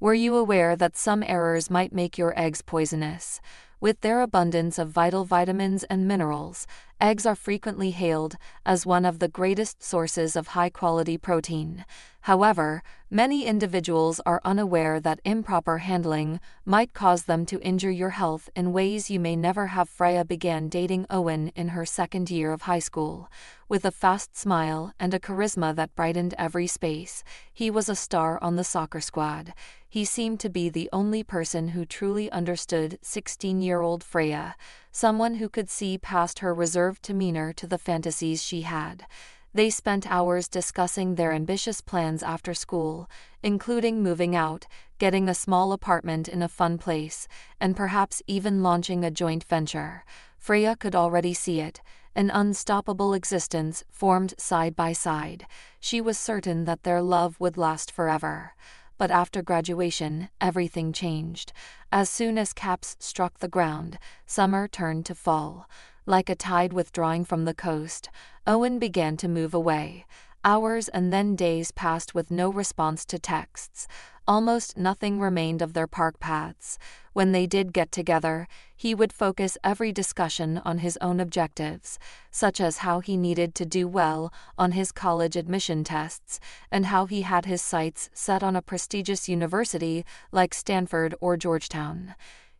Were you aware that some errors might make your eggs poisonous? With their abundance of vital vitamins and minerals, eggs are frequently hailed as one of the greatest sources of high-quality protein. However, many individuals are unaware that improper handling might cause them to injure your health in ways you may never have. Freya began dating Owen in her second year of high school. With a fast smile and a charisma that brightened every space, he was a star on the soccer squad. He seemed to be the only person who truly understood 16-year-old Freya, someone who could see past her reserved demeanor to the fantasies she had. They spent hours discussing their ambitious plans after school, including moving out, getting a small apartment in a fun place, and perhaps even launching a joint venture. Freya could already see it, an unstoppable existence formed side by side. She was certain that their love would last forever. But after graduation, everything changed. As soon as caps struck the ground, summer turned to fall. Like a tide withdrawing from the coast, Owen began to move away. Hours and then days passed with no response to texts. Almost nothing remained of their park paths. When they did get together, he would focus every discussion on his own objectives, such as how he needed to do well on his college admission tests, and how he had his sights set on a prestigious university like Stanford or Georgetown.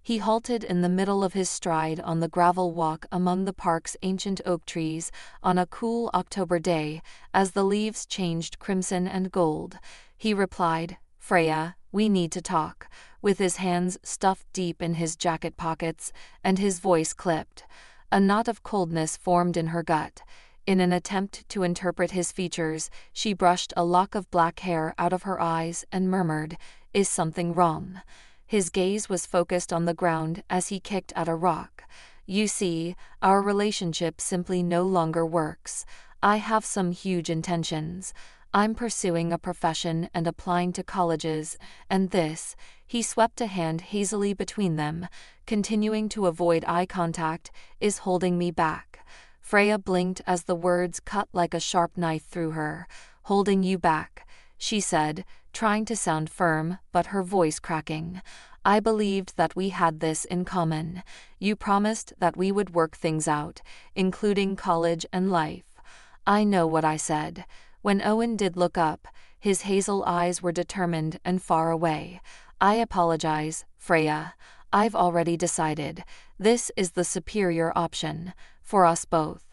He halted in the middle of his stride on the gravel walk among the park's ancient oak trees on a cool October day, as the leaves changed crimson and gold. He replied, "Freya, we need to talk," with his hands stuffed deep in his jacket pockets and his voice clipped. A knot of coldness formed in her gut. In an attempt to interpret his features, she brushed a lock of black hair out of her eyes and murmured, "Is something wrong?" His gaze was focused on the ground as he kicked at a rock. "You see, our relationship simply no longer works. I have some huge intentions. I'm pursuing a profession and applying to colleges, and this," he swept a hand hazily between them, continuing to avoid eye contact, "is holding me back." Freya blinked as the words cut like a sharp knife through her. "Holding you back," she said, trying to sound firm, but her voice cracking. "I believed that we had this in common. You promised that we would work things out, including college and life." "I know what I said." When Owen did look up, his hazel eyes were determined and far away. "I apologize, Freya. I've already decided. This is the superior option, for us both."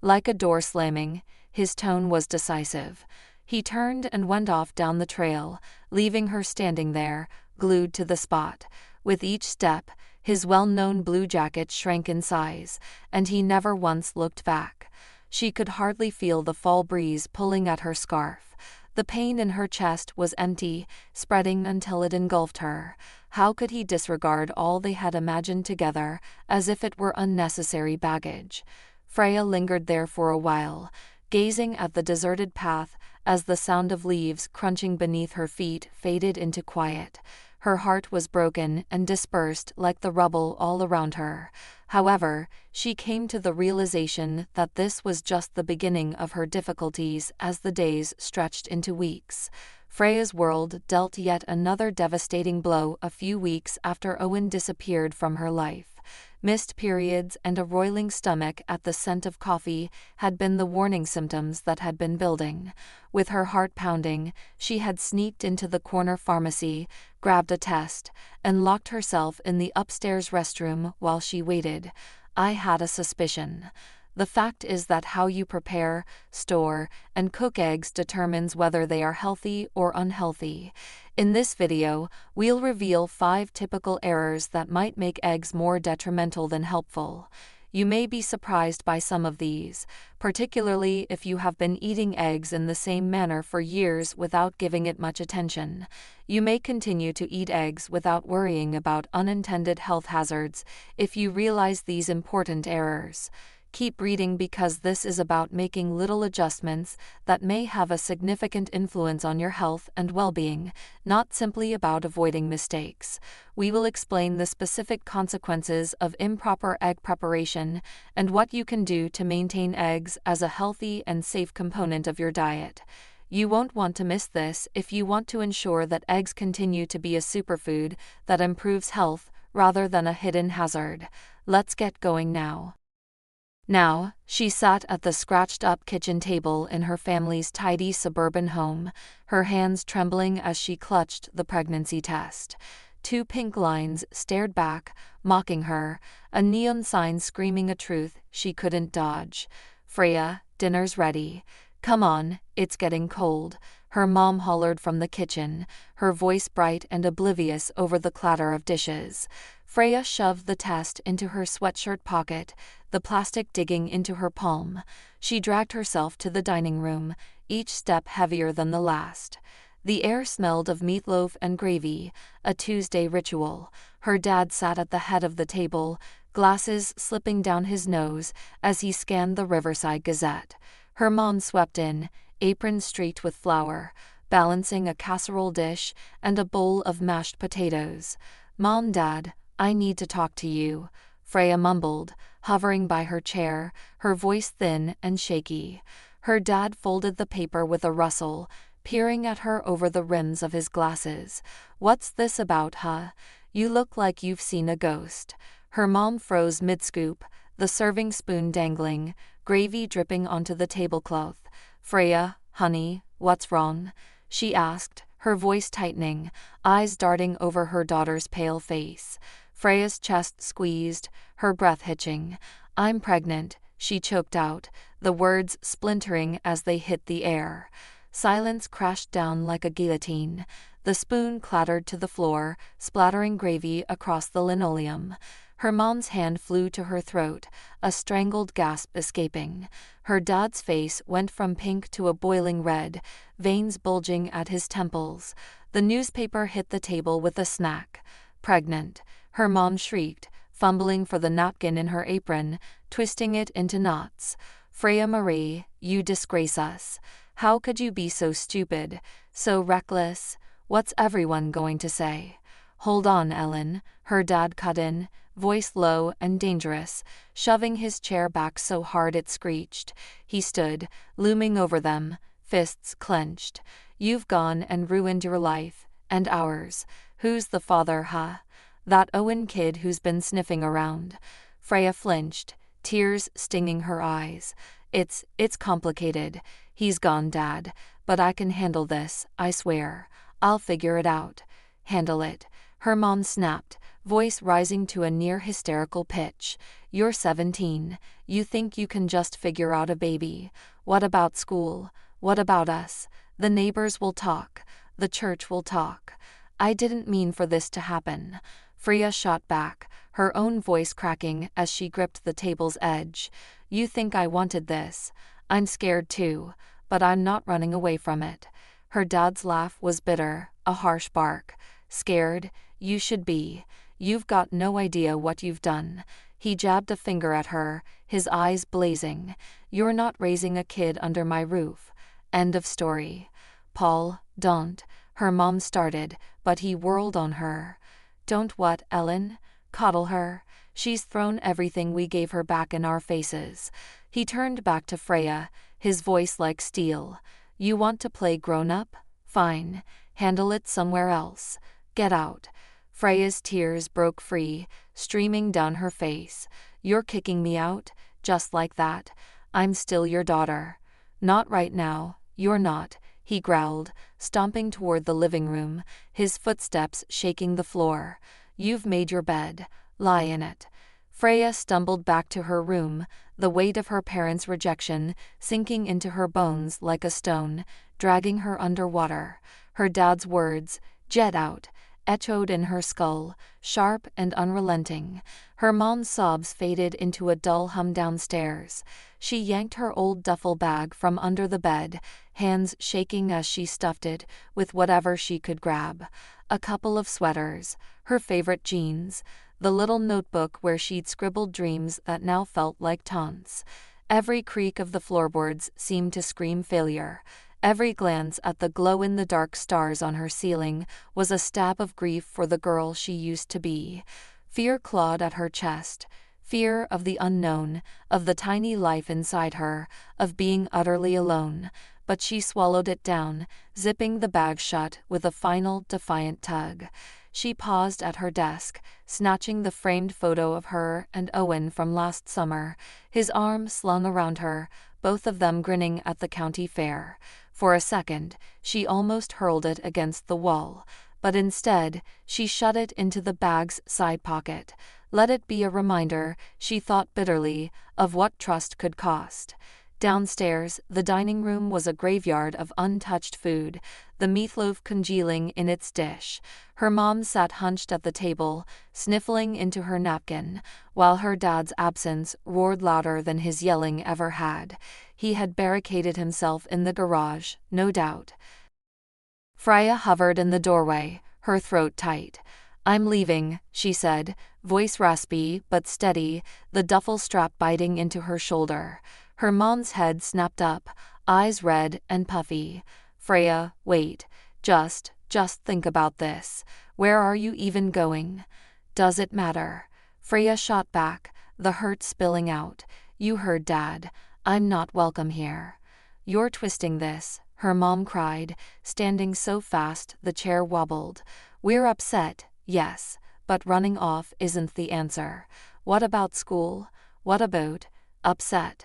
Like a door slamming, his tone was decisive. He turned and went off down the trail, leaving her standing there, glued to the spot. With each step, his well-known blue jacket shrank in size, and he never once looked back. She could hardly feel the fall breeze pulling at her scarf. The pain in her chest was empty, spreading until it engulfed her. How could he disregard all they had imagined together, as if it were unnecessary baggage? Freya lingered there for a while, gazing at the deserted path as the sound of leaves crunching beneath her feet faded into quiet. Her heart was broken and dispersed like the rubble all around her. However, she came to the realization that this was just the beginning of her difficulties as the days stretched into weeks. Freya's world dealt yet another devastating blow a few weeks after Owen disappeared from her life. Missed periods and a roiling stomach at the scent of coffee had been the warning symptoms that had been building. With her heart pounding, she had sneaked into the corner pharmacy, grabbed a test, and locked herself in the upstairs restroom while she waited. "I had a suspicion." The fact is that how you prepare, store, and cook eggs determines whether they are healthy or unhealthy. In this video, we'll reveal 5 typical errors that might make eggs more detrimental than helpful. You may be surprised by some of these, particularly if you have been eating eggs in the same manner for years without giving it much attention. You may continue to eat eggs without worrying about unintended health hazards if you realize these important errors. Keep reading because this is about making little adjustments that may have a significant influence on your health and well-being, not simply about avoiding mistakes. We will explain the specific consequences of improper egg preparation and what you can do to maintain eggs as a healthy and safe component of your diet. You won't want to miss this if you want to ensure that eggs continue to be a superfood that improves health rather than a hidden hazard. Let's get going now. Now, she sat at the scratched-up kitchen table in her family's tidy suburban home, her hands trembling as she clutched the pregnancy test. 2 pink lines stared back, mocking her, a neon sign screaming a truth she couldn't dodge. "Freya, dinner's ready. Come on, it's getting cold," her mom hollered from the kitchen, her voice bright and oblivious over the clatter of dishes. Freya shoved the test into her sweatshirt pocket, the plastic digging into her palm. She dragged herself to the dining room, each step heavier than the last. The air smelled of meatloaf and gravy, a Tuesday ritual. Her dad sat at the head of the table, glasses slipping down his nose as he scanned the Riverside Gazette. Her mom swept in, apron streaked with flour, balancing a casserole dish and a bowl of mashed potatoes. "Mom, Dad, I need to talk to you," Freya mumbled, hovering by her chair, her voice thin and shaky. Her dad folded the paper with a rustle, peering at her over the rims of his glasses. "What's this about, huh? You look like you've seen a ghost." Her mom froze mid-scoop, the serving spoon dangling, gravy dripping onto the tablecloth. "Freya, honey, what's wrong?" she asked, her voice tightening, eyes darting over her daughter's pale face. Freya's chest squeezed, her breath hitching. "I'm pregnant," she choked out, the words splintering as they hit the air. Silence crashed down like a guillotine. The spoon clattered to the floor, splattering gravy across the linoleum. Her mom's hand flew to her throat, a strangled gasp escaping. Her dad's face went from pink to a boiling red, veins bulging at his temples. The newspaper hit the table with a smack. "Pregnant," her mom shrieked, fumbling for the napkin in her apron, twisting it into knots. "Freya Marie, you disgrace us. How could you be so stupid, so reckless? What's everyone going to say?" "Hold on, Ellen," her dad cut in, voice low and dangerous, shoving his chair back so hard it screeched. He stood, looming over them, fists clenched. "You've gone and ruined your life, and ours. Who's the father, huh? That Owen kid who's been sniffing around?" Freya flinched, tears stinging her eyes. It's complicated. He's gone, Dad, but I can handle this, I swear. I'll figure it out." "Handle it," her mom snapped, voice rising to a near hysterical pitch. "You're 17. You think you can just figure out a baby? What about school? What about us? The neighbors will talk. The church will talk." "I didn't mean for this to happen," Freya shot back, her own voice cracking as she gripped the table's edge. "You think I wanted this? I'm scared too, but I'm not running away from it." Her dad's laugh was bitter, a harsh bark. "Scared? You should be. You've got no idea what you've done." He jabbed a finger at her, his eyes blazing. "You're not raising a kid under my roof. End of story." "Paul, don't," her mom started, but he whirled on her. "Don't what, Ellen? Coddle her? She's thrown everything we gave her back in our faces." He turned back to Freya, his voice like steel. "You want to play grown-up? Fine. Handle it somewhere else. Get out." Freya's tears broke free, streaming down her face. "You're kicking me out? Just like that? I'm still your daughter." "Not right now, you're not," he growled, stomping toward the living room, his footsteps shaking the floor. "You've made your bed. Lie in it." Freya stumbled back to her room, the weight of her parents' rejection sinking into her bones like a stone, dragging her underwater. Her dad's words, "Jet out," echoed in her skull, sharp and unrelenting. Her mom's sobs faded into a dull hum downstairs. She yanked her old duffel bag from under the bed, hands shaking as she stuffed it with whatever she could grab. A couple of sweaters, her favorite jeans, the little notebook where she'd scribbled dreams that now felt like taunts. Every creak of the floorboards seemed to scream failure. Every glance at the glow-in-the-dark stars on her ceiling was a stab of grief for the girl she used to be. Fear clawed at her chest. Fear of the unknown, of the tiny life inside her, of being utterly alone. but she swallowed it down, zipping the bag shut with a final defiant tug. She paused at her desk, snatching the framed photo of her and Owen from last summer, his arm slung around her, both of them grinning at the county fair. For a second, she almost hurled it against the wall, but instead, she shoved it into the bag's side pocket. Let it be a reminder, she thought bitterly, of what trust could cost. Downstairs, the dining room was a graveyard of untouched food, the meatloaf congealing in its dish. Her mom sat hunched at the table, sniffling into her napkin, while her dad's absence roared louder than his yelling ever had. He had barricaded himself in the garage, no doubt. Freya hovered in the doorway, her throat tight. "I'm leaving," she said, voice raspy but steady, the duffel strap biting into her shoulder. Her mom's head snapped up, eyes red and puffy. "Freya, wait. Just think about this. Where are you even going?" "Does it matter?" Freya shot back, the hurt spilling out. "You heard Dad. I'm not welcome here." "You're twisting this," her mom cried, standing so fast the chair wobbled. "We're upset, yes, but running off isn't the answer. What about school? What about upset?"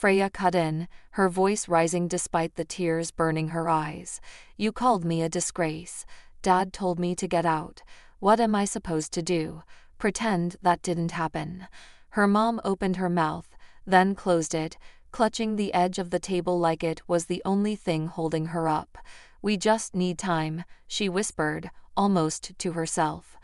Freya cut in, her voice rising despite the tears burning her eyes. "You called me a disgrace. Dad told me to get out. What am I supposed to do? Pretend that didn't happen?" Her mom opened her mouth, then closed it, clutching the edge of the table like it was the only thing holding her up. "We just need time," she whispered, almost to herself.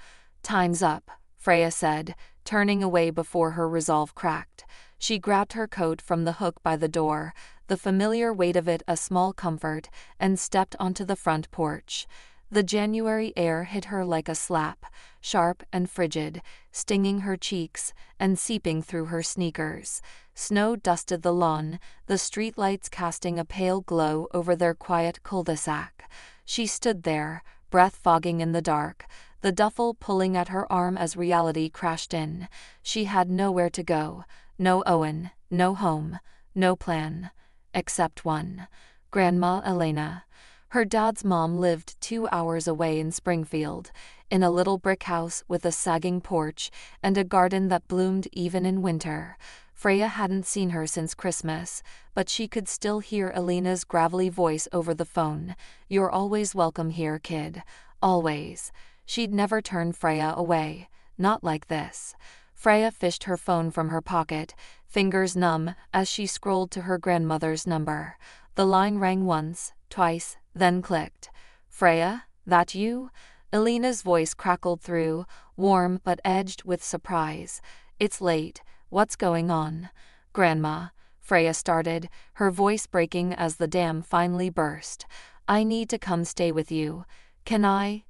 "Time's up," Freya said, turning away before her resolve cracked. She grabbed her coat from the hook by the door, the familiar weight of it a small comfort, and stepped onto the front porch. The January air hit her like a slap, sharp and frigid, stinging her cheeks and seeping through her sneakers. Snow dusted the lawn, the streetlights casting a pale glow over their quiet cul-de-sac. She stood there, breath fogging in the dark, the duffel pulling at her arm as reality crashed in. She had nowhere to go. No Owen, no home, no plan. Except one. Grandma Elena. Her dad's mom lived 2 hours away in Springfield, in a little brick house with a sagging porch and a garden that bloomed even in winter. Freya hadn't seen her since Christmas, but she could still hear Elena's gravelly voice over the phone. "You're always welcome here, kid. Always." She'd never turn Freya away. Not like this. Freya fished her phone from her pocket, fingers numb, as she scrolled to her grandmother's number. The line rang once, twice, then clicked. "Freya, that you?" Elena's voice crackled through, warm but edged with surprise. "It's late. What's going on?" "Grandma," Freya started, her voice breaking as the dam finally burst. "I need to come stay with you. Can I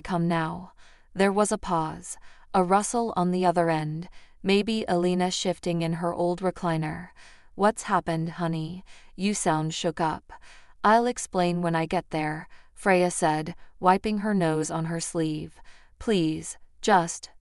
come now?" There was a pause. A rustle on the other end, maybe Elena shifting in her old recliner. "What's happened, honey? You sound shook up." "I'll explain when I get there," Freya said, wiping her nose on her sleeve. "Please,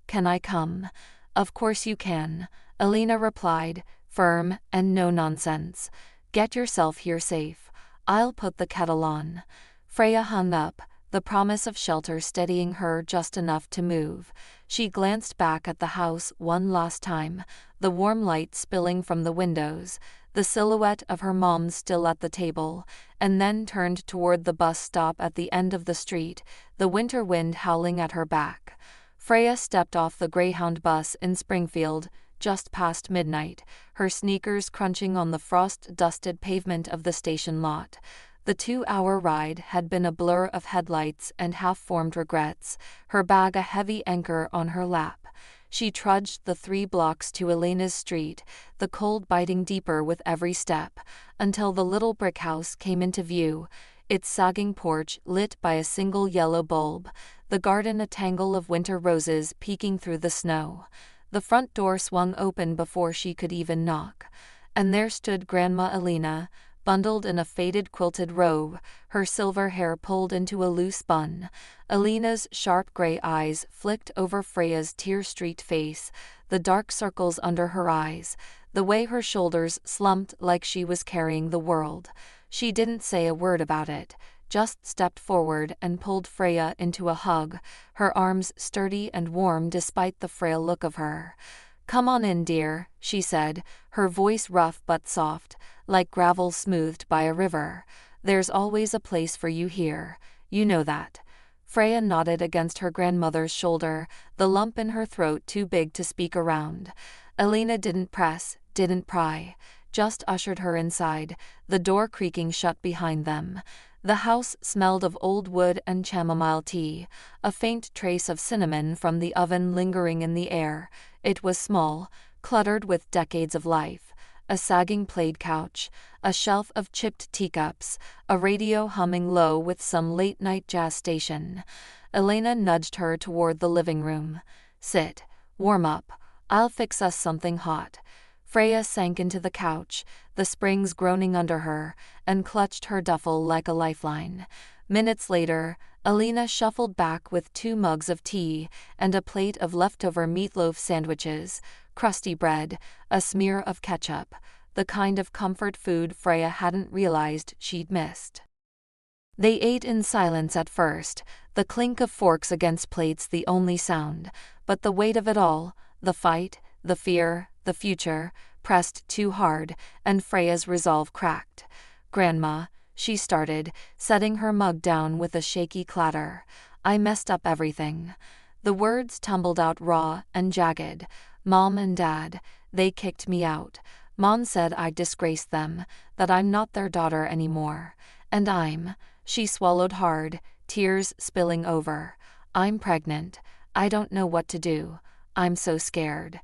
can I come?" "Of course you can," Elena replied, firm and no nonsense. "Get yourself here safe. I'll put the kettle on." Freya hung up, the promise of shelter steadying her just enough to move. She glanced back at the house one last time, the warm light spilling from the windows, the silhouette of her mom still at the table, and then turned toward the bus stop at the end of the street, the winter wind howling at her back. Freya stepped off the Greyhound bus in Springfield, just past midnight, her sneakers crunching on the frost-dusted pavement of the station lot. The 2-hour ride had been a blur of headlights and half-formed regrets, her bag a heavy anchor on her lap. She trudged the 3 blocks to Elena's street, the cold biting deeper with every step, until the little brick house came into view, its sagging porch lit by a single yellow bulb, the garden a tangle of winter roses peeking through the snow. The front door swung open before she could even knock, and there stood Grandma Elena, bundled in a faded quilted robe, her silver hair pulled into a loose bun. Elena's sharp gray eyes flicked over Freya's tear-streaked face, the dark circles under her eyes, the way her shoulders slumped like she was carrying the world. She didn't say a word about it, just stepped forward and pulled Freya into a hug, her arms sturdy and warm despite the frail look of her. "Come on in, dear," she said, her voice rough but soft, like gravel smoothed by a river. "There's always a place for you here, you know that." Freya nodded against her grandmother's shoulder, the lump in her throat too big to speak around. Elena didn't press, didn't pry, just ushered her inside, the door creaking shut behind them. The house smelled of old wood and chamomile tea, a faint trace of cinnamon from the oven lingering in the air. It was small, cluttered with decades of life. A sagging plaid couch, a shelf of chipped teacups, a radio humming low with some late-night jazz station. Elena nudged her toward the living room. "Sit, warm up, I'll fix us something hot." Freya sank into the couch, the springs groaning under her, and clutched her duffel like a lifeline. Minutes later, Elena shuffled back with 2 mugs of tea and a plate of leftover meatloaf sandwiches, crusty bread, a smear of ketchup, the kind of comfort food Freya hadn't realized she'd missed. They ate in silence at first, the clink of forks against plates the only sound, but the weight of it all, the fight, the fear, the future, pressed too hard, and Freya's resolve cracked. "Grandma," she started, setting her mug down with a shaky clatter, "I messed up everything." The words tumbled out raw and jagged. "Mom and Dad, they kicked me out. Mom said I disgraced them, that I'm not their daughter anymore. And she swallowed hard, tears spilling over. "I'm pregnant. I don't know what to do. I'm so scared."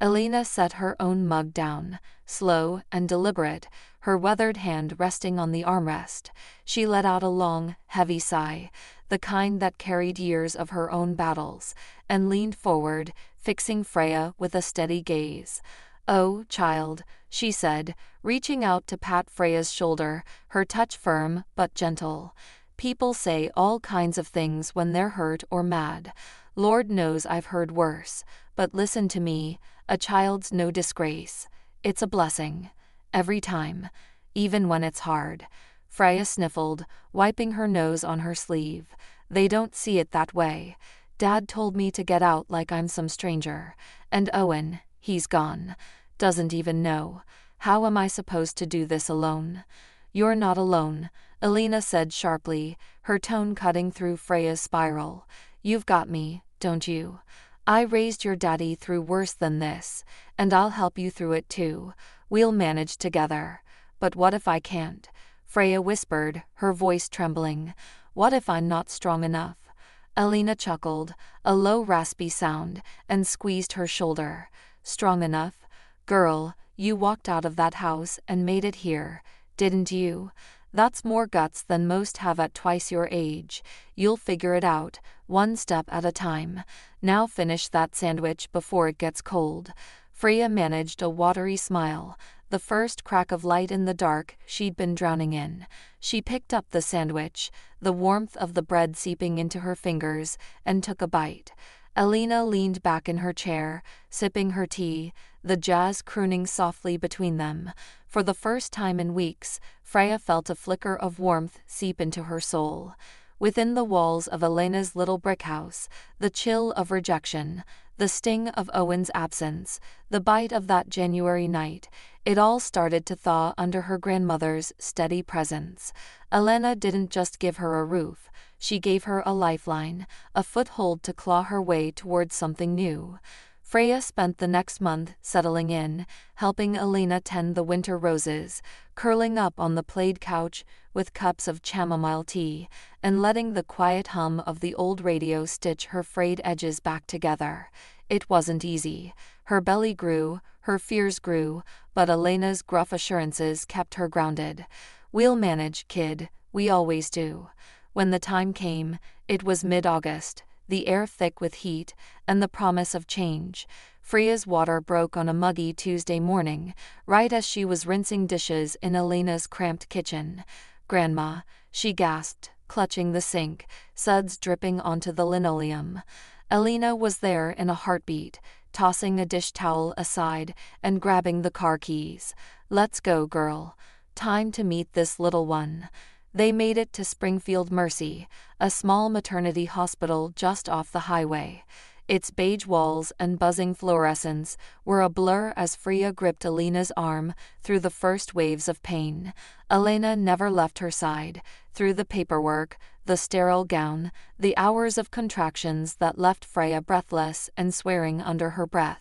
Elena set her own mug down, slow and deliberate, her weathered hand resting on the armrest. She let out a long, heavy sigh, the kind that carried years of her own battles, and leaned forward, fixing Freya with a steady gaze. "Oh, child," she said, reaching out to pat Freya's shoulder, her touch firm but gentle. "People say all kinds of things when they're hurt or mad. Lord knows I've heard worse, but listen to me, a child's no disgrace. It's a blessing. Every time. Even when it's hard." Freya sniffled, wiping her nose on her sleeve. "They don't see it that way. Dad told me to get out like I'm some stranger. And Owen, he's gone. Doesn't even know. How am I supposed to do this alone?" "You're not alone," Elena said sharply, her tone cutting through Freya's spiral. "You've got me, don't you? I raised your daddy through worse than this, and I'll help you through it too. We'll manage together." "But what if I can't?" Freya whispered, her voice trembling. "What if I'm not strong enough?" Elena chuckled, a low raspy sound, and squeezed her shoulder. "Strong enough? Girl, you walked out of that house and made it here, didn't you? That's more guts than most have at twice your age. You'll figure it out, one step at a time. Now finish that sandwich before it gets cold." Freya managed a watery smile, the first crack of light in the dark she'd been drowning in. She picked up the sandwich, the warmth of the bread seeping into her fingers, and took a bite. Elena leaned back in her chair, sipping her tea, the jazz crooning softly between them. For the first time in weeks, Freya felt a flicker of warmth seep into her soul. Within the walls of Elena's little brick house, the chill of rejection, the sting of Owen's absence, the bite of that January night, it all started to thaw under her grandmother's steady presence. Elena didn't just give her a roof, she gave her a lifeline, a foothold to claw her way toward something new. Freya spent the next month settling in, helping Elena tend the winter roses, curling up on the plaid couch with cups of chamomile tea, and letting the quiet hum of the old radio stitch her frayed edges back together. It wasn't easy. Her belly grew, her fears grew, but Elena's gruff assurances kept her grounded. "We'll manage, kid, we always do." When the time came, it was mid-August, the air thick with heat, and the promise of change. Freya's water broke on a muggy Tuesday morning, right as she was rinsing dishes in Elena's cramped kitchen. "Grandma," she gasped, clutching the sink, suds dripping onto the linoleum. Elena was there in a heartbeat, tossing a dish towel aside and grabbing the car keys. "Let's go, girl. Time to meet this little one. They made it to Springfield Mercy, a small maternity hospital just off the highway. Its beige walls and buzzing fluorescence were a blur as Freya gripped Elena's arm through the first waves of pain. Elena never left her side, through the paperwork, the sterile gown, the hours of contractions that left Freya breathless and swearing under her breath.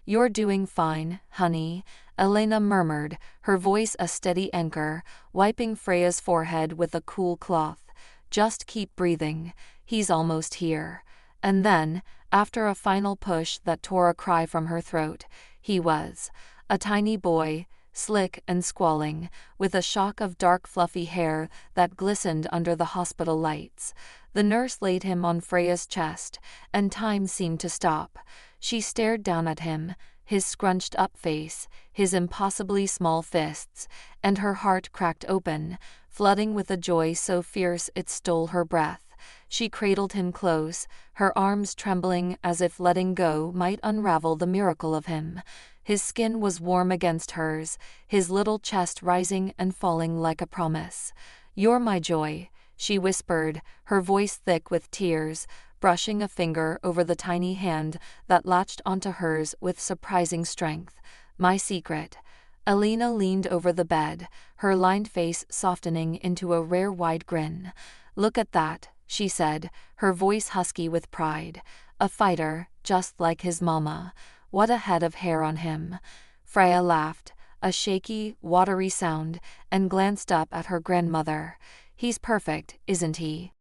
"You're doing fine, honey," Elena murmured, her voice a steady anchor, wiping Freya's forehead with a cool cloth. "Just keep breathing. He's almost here." And then, after a final push that tore a cry from her throat, he was. A tiny boy, slick and squalling, with a shock of dark fluffy hair that glistened under the hospital lights. The nurse laid him on Freya's chest, and time seemed to stop. She stared down at him, his scrunched up face, his impossibly small fists, and her heart cracked open, flooding with a joy so fierce it stole her breath. She cradled him close, her arms trembling as if letting go might unravel the miracle of him. His skin was warm against hers, his little chest rising and falling like a promise. "You're my joy," she whispered, her voice thick with tears, brushing a finger over the tiny hand that latched onto hers with surprising strength. "My secret." Elena leaned over the bed, her lined face softening into a rare wide grin. "Look at that," she said, her voice husky with pride. "A fighter, just like his mama. What a head of hair on him." Freya laughed, a shaky, watery sound, and glanced up at her grandmother. "He's perfect, isn't he?"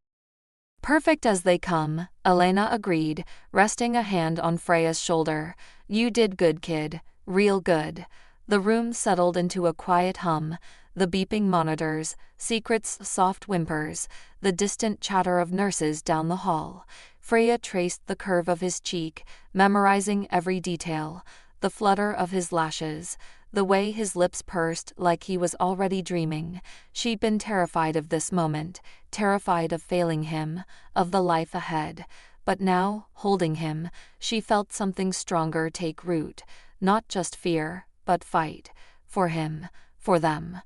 "Perfect as they come," Elena agreed, resting a hand on Freya's shoulder. "You did good, kid. Real good." The room settled into a quiet hum, the beeping monitors, Secret's soft whimpers, the distant chatter of nurses down the hall. Freya traced the curve of his cheek, memorizing every detail, the flutter of his lashes, the way his lips pursed like he was already dreaming. She'd been terrified of this moment, terrified of failing him, of the life ahead. But now, holding him, she felt something stronger take root, not just fear, but fight. For him, for them.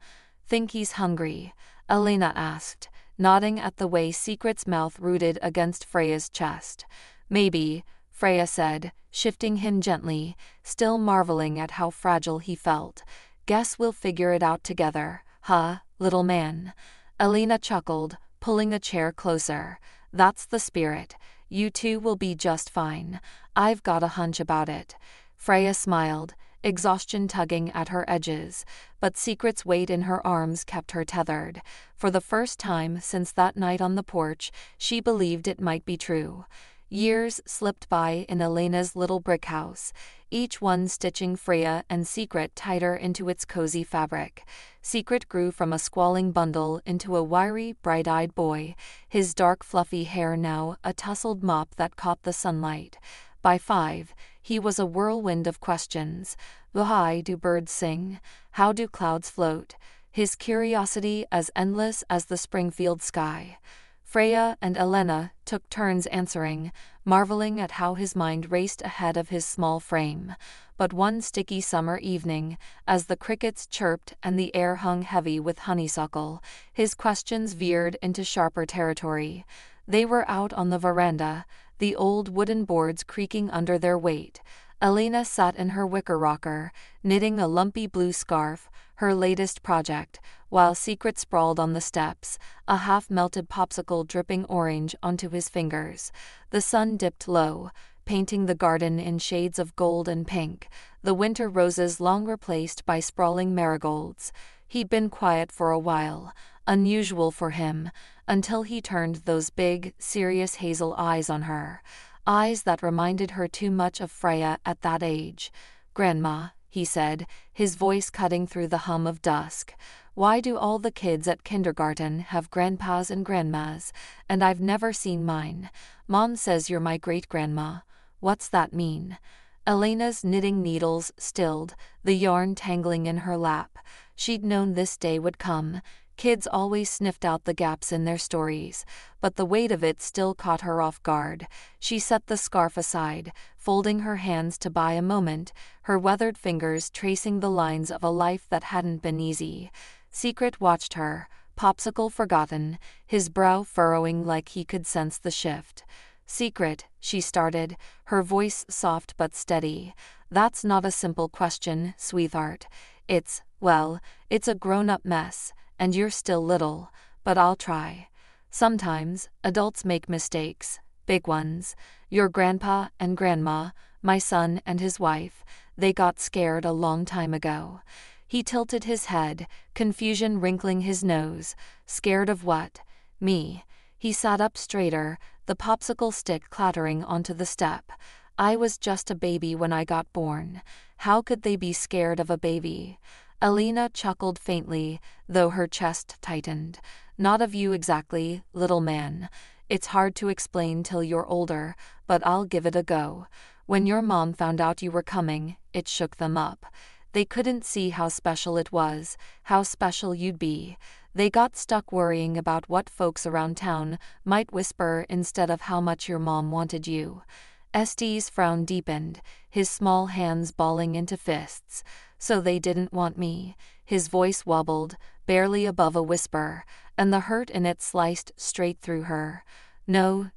"Think he's hungry?" Elena asked, nodding at the way Secret's mouth rooted against Freya's chest. "Maybe," Freya said, shifting him gently, still marveling at how fragile he felt. "Guess we'll figure it out together, huh, little man?" Elena chuckled, pulling a chair closer. "That's the spirit. You two will be just fine. I've got a hunch about it." Freya smiled, exhaustion tugging at her edges, but Secret's weight in her arms kept her tethered. For the first time since that night on the porch, she believed it might be true. Years slipped by in Elena's little brick house, each one stitching Freya and Secret tighter into its cozy fabric. Secret grew from a squalling bundle into a wiry, bright-eyed boy, his dark fluffy hair now a tousled mop that caught the sunlight. By 5, he was a whirlwind of questions. Why do birds sing? How do clouds float? His curiosity as endless as the Springfield sky. Freya and Elena took turns answering, marveling at how his mind raced ahead of his small frame. But one sticky summer evening, as the crickets chirped and the air hung heavy with honeysuckle, his questions veered into sharper territory. They were out on the veranda, the old wooden boards creaking under their weight. Elena sat in her wicker rocker, knitting a lumpy blue scarf, her latest project, while Secret sprawled on the steps, a half-melted popsicle dripping orange onto his fingers. The sun dipped low, painting the garden in shades of gold and pink, the winter roses long replaced by sprawling marigolds. He'd been quiet for a while, unusual for him, until he turned those big, serious hazel eyes on her. Eyes that reminded her too much of Freya at that age. "Grandma," he said, his voice cutting through the hum of dusk. "Why do all the kids at kindergarten have grandpas and grandmas, and I've never seen mine? Mom says you're my great-grandma. What's that mean?" Elena's knitting needles stilled, the yarn tangling in her lap. She'd known this day would come. Kids always sniffed out the gaps in their stories, but the weight of it still caught her off guard. She set the scarf aside, folding her hands to buy a moment, her weathered fingers tracing the lines of a life that hadn't been easy. Secret watched her, Popsicle forgotten, his brow furrowing like he could sense the shift. Secret, she started, her voice soft but steady. That's not a simple question, sweetheart. It's a grown-up mess, and you're still little, but I'll try. Sometimes, adults make mistakes, big ones. Your grandpa and grandma, my son and his wife, they got scared a long time ago. He tilted his head, confusion wrinkling his nose. Scared of what? Me. He sat up straighter, the popsicle stick clattering onto the step. I was just a baby when I got born. How could they be scared of a baby? Alina chuckled faintly, though her chest tightened. Not of you exactly, little man. It's hard to explain till you're older, but I'll give it a go. When your mom found out you were coming, it shook them up. They couldn't see how special it was, how special you'd be. They got stuck worrying about what folks around town might whisper instead of how much your mom wanted you. Estes' frown deepened, his small hands balling into fists. So they didn't want me. His voice wobbled, barely above a whisper, and the hurt in it sliced straight through her. No,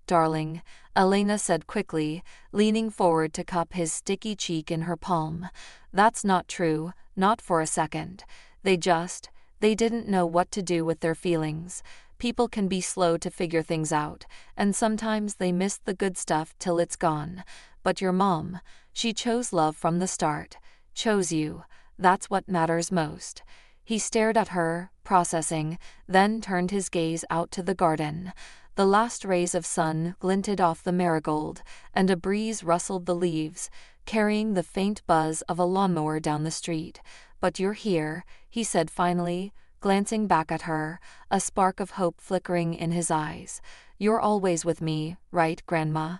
darling, Elena said quickly, leaning forward to cup his sticky cheek in her palm. That's not true, not for a second. They didn't know what to do with their feelings. People can be slow to figure things out, and sometimes they miss the good stuff till it's gone. But your mom, she chose love from the start. Chose you. That's what matters most. He stared at her, processing, then turned his gaze out to the garden. The last rays of sun glinted off the marigold, and a breeze rustled the leaves, carrying the faint buzz of a lawnmower down the street. But you're here, he said finally, glancing back at her, a spark of hope flickering in his eyes. You're always with me, right, Grandma?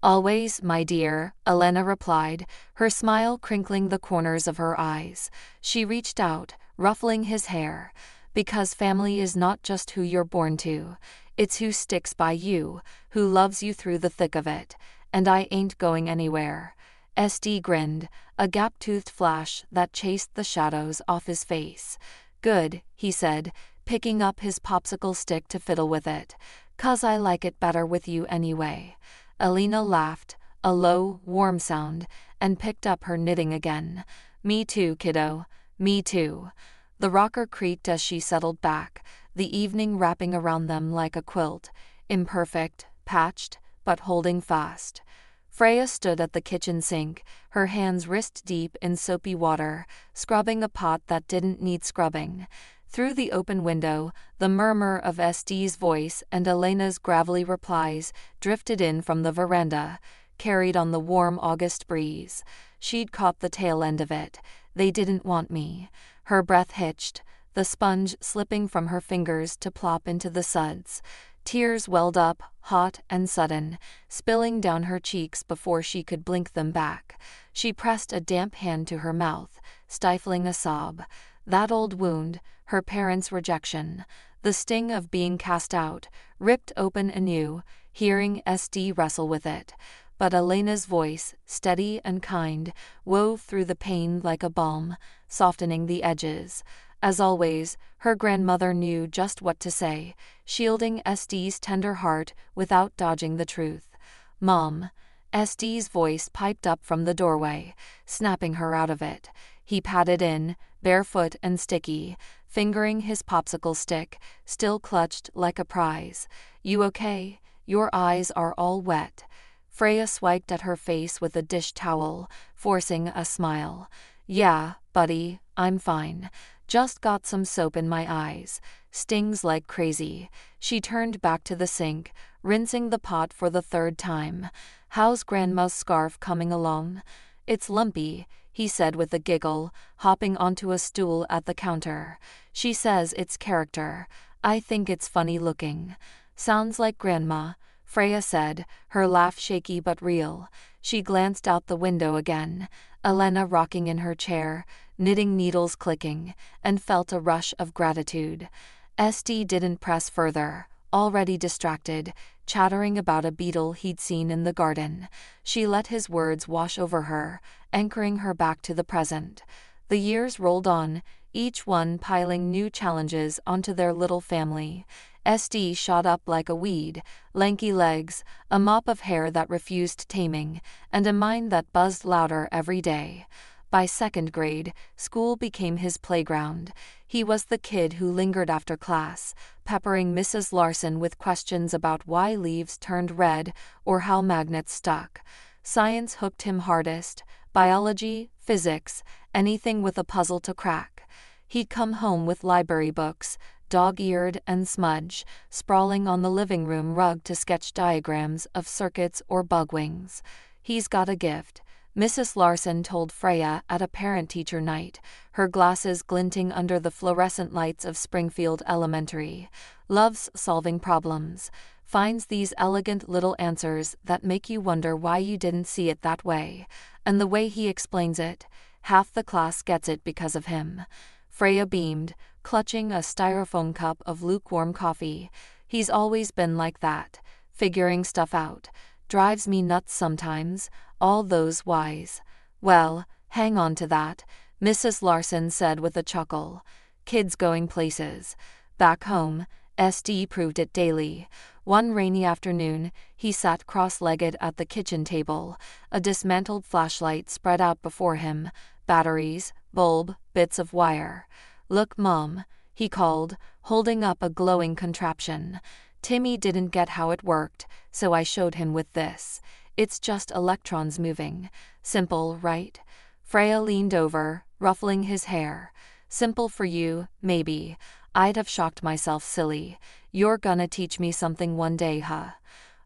Always, my dear, Elena replied, her smile crinkling the corners of her eyes. She reached out, ruffling his hair. Because family is not just who you're born to. It's who sticks by you, who loves you through the thick of it. And I ain't going anywhere. SD grinned, a gap-toothed flash that chased the shadows off his face. Good, he said, picking up his popsicle stick to fiddle with it. 'Cause I like it better with you anyway. Alina laughed, a low, warm sound, and picked up her knitting again. Me too, kiddo. Me too. The rocker creaked as she settled back, the evening wrapping around them like a quilt, imperfect, patched, but holding fast. Freya stood at the kitchen sink, her hands wrist-deep in soapy water, scrubbing a pot that didn't need scrubbing. Through the open window, the murmur of SD's voice and Elena's gravelly replies drifted in from the veranda, carried on the warm August breeze. She'd caught the tail end of it. They didn't want me. Her breath hitched, the sponge slipping from her fingers to plop into the suds. Tears welled up, hot and sudden, spilling down her cheeks before she could blink them back. She pressed a damp hand to her mouth, stifling a sob. That old wound, her parents' rejection, the sting of being cast out, ripped open anew, hearing SD wrestle with it. But Elena's voice, steady and kind, wove through the pain like a balm, softening the edges. As always, her grandmother knew just what to say, shielding SD's tender heart without dodging the truth. Mom. SD's voice piped up from the doorway, snapping her out of it. He padded in, barefoot and sticky, fingering his popsicle stick, still clutched like a prize. You okay? Your eyes are all wet. Freya swiped at her face with a dish towel, forcing a smile. Yeah, buddy, I'm fine. Just got some soap in my eyes. Stings like crazy. She turned back to the sink, rinsing the pot for the third time. How's Grandma's scarf coming along? It's lumpy, he said with a giggle, hopping onto a stool at the counter. She says it's character. I think it's funny looking. Sounds like Grandma, Freya said, her laugh shaky but real. She glanced out the window again, Elena rocking in her chair, knitting needles clicking, and felt a rush of gratitude. SD didn't press further, already distracted, chattering about a beetle he'd seen in the garden. She let his words wash over her, anchoring her back to the present. The years rolled on, each one piling new challenges onto their little family. SD shot up like a weed, lanky legs, a mop of hair that refused taming, and a mind that buzzed louder every day. By second grade, school became his playground. He was the kid who lingered after class, peppering Mrs. Larson with questions about why leaves turned red or how magnets stuck. Science hooked him hardest, biology, physics, anything with a puzzle to crack. He'd come home with library books, dog-eared and smudge, sprawling on the living room rug to sketch diagrams of circuits or bug wings. He's got a gift, Mrs. Larson told Freya at a parent-teacher night, her glasses glinting under the fluorescent lights of Springfield Elementary. Loves solving problems. Finds these elegant little answers that make you wonder why you didn't see it that way. And the way he explains it, half the class gets it because of him. Freya beamed, clutching a styrofoam cup of lukewarm coffee. He's always been like that, figuring stuff out. Drives me nuts sometimes, all those whys. Well, hang on to that, Mrs. Larson said with a chuckle. Kids going places. Back home, SD proved it daily. One rainy afternoon, he sat cross-legged at the kitchen table, a dismantled flashlight spread out before him, batteries, bulb, bits of wire. "Look, Mom," he called, holding up a glowing contraption. Timmy didn't get how it worked, so I showed him with this. It's just electrons moving. Simple, right? Freya leaned over, ruffling his hair. Simple for you, maybe. I'd have shocked myself silly. You're gonna teach me something one day, huh?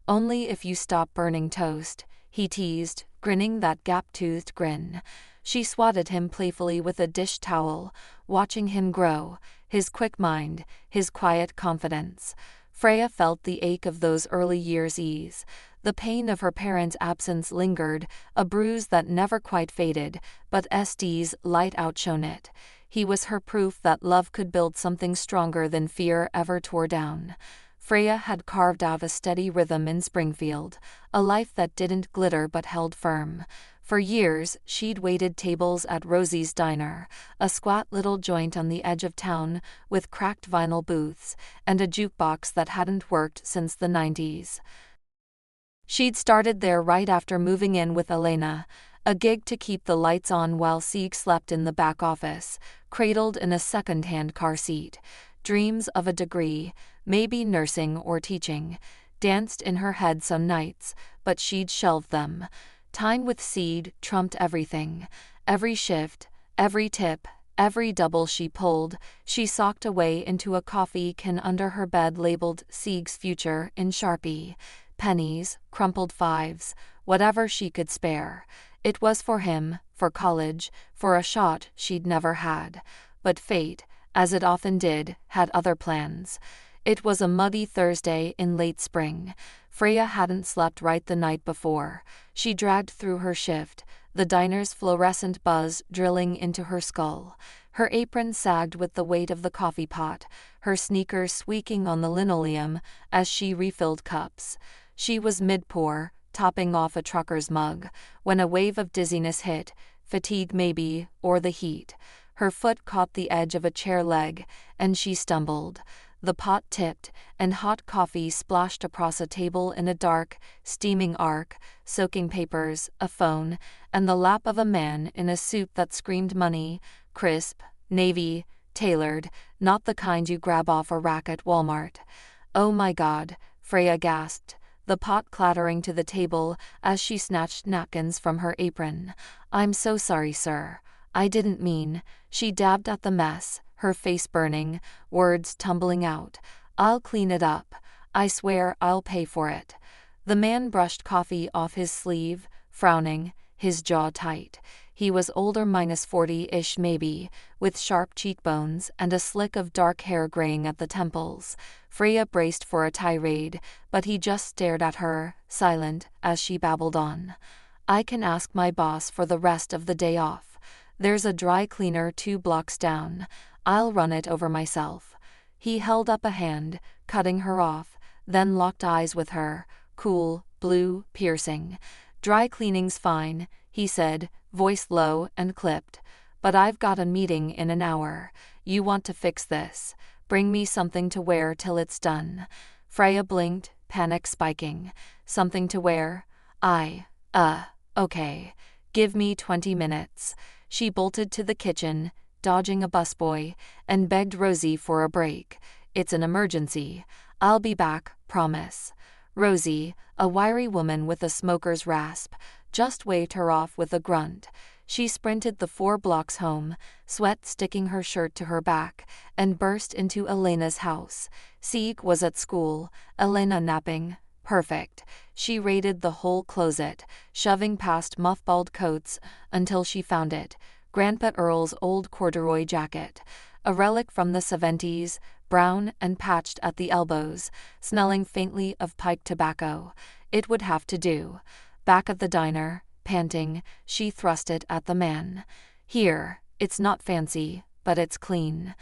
Only if you stop burning toast, he teased, grinning that gap-toothed grin. She swatted him playfully with a dish towel, watching him grow, his quick mind, his quiet confidence. Freya felt the ache of those early years ease. The pain of her parents' absence lingered, a bruise that never quite faded, but SD's light outshone it. He was her proof that love could build something stronger than fear ever tore down. Freya had carved out a steady rhythm in Springfield, a life that didn't glitter but held firm. For years, she'd waited tables at Rosie's Diner, a squat little joint on the edge of town with cracked vinyl booths and a jukebox that hadn't worked since the 90s. She'd started there right after moving in with Elena, a gig to keep the lights on while Sieg slept in the back office, cradled in a second-hand car seat. Dreams of a degree, maybe nursing or teaching, danced in her head some nights, but she'd shelved them. Time with Sieg trumped everything. Every shift, every tip, every double she pulled, she socked away into a coffee can under her bed labeled Sieg's Future in Sharpie. Pennies, crumpled fives, whatever she could spare. It was for him, for college, for a shot she'd never had. But fate, as it often did, had other plans. It was a muggy Thursday in late spring. Freya hadn't slept right the night before. She dragged through her shift, the diner's fluorescent buzz drilling into her skull. Her apron sagged with the weight of the coffee pot, her sneakers squeaking on the linoleum as she refilled cups. She was mid-pour, topping off a trucker's mug, when a wave of dizziness hit, fatigue maybe, or the heat. Her foot caught the edge of a chair leg, and she stumbled. The pot tipped, and hot coffee splashed across a table in a dark, steaming arc, soaking papers, a phone, and the lap of a man in a suit that screamed money, crisp, navy, tailored, not the kind you grab off a rack at Walmart. "Oh my God," Freya gasped, the pot clattering to the table as she snatched napkins from her apron. "I'm so sorry, sir. I didn't mean." She dabbed at the mess, her face burning, words tumbling out. "I'll clean it up. I swear I'll pay for it." The man brushed coffee off his sleeve, frowning, his jaw tight. He was older, minus 40-ish maybe, with sharp cheekbones and a slick of dark hair graying at the temples. Freya braced for a tirade, but he just stared at her, silent, as she babbled on. "I can ask my boss for the rest of the day off. There's a dry cleaner 2 blocks down. I'll run it over myself." He held up a hand, cutting her off, then locked eyes with her, cool, blue, piercing. "Dry cleaning's fine," he said, voice low and clipped. But I've got a meeting in an hour. You want to fix this? Bring me something to wear till it's done. Freya blinked, panic spiking. Something to wear? Okay. Give me 20 minutes. She bolted to the kitchen, dodging a busboy, and begged Rosie for a break. It's an emergency. I'll be back, promise. Rosie, a wiry woman with a smoker's rasp, just waved her off with a grunt. She sprinted the 4 blocks home, sweat sticking her shirt to her back, and burst into Elena's house. Sieg was at school, Elena napping. Perfect. She raided the whole closet, shoving past mothballed coats until she found it. Grandpa Earl's old corduroy jacket, a relic from the 70s, brown and patched at the elbows, smelling faintly of pipe tobacco. It would have to do. Back at the diner, panting, she thrust it at the man. Here, it's not fancy, but it's clean.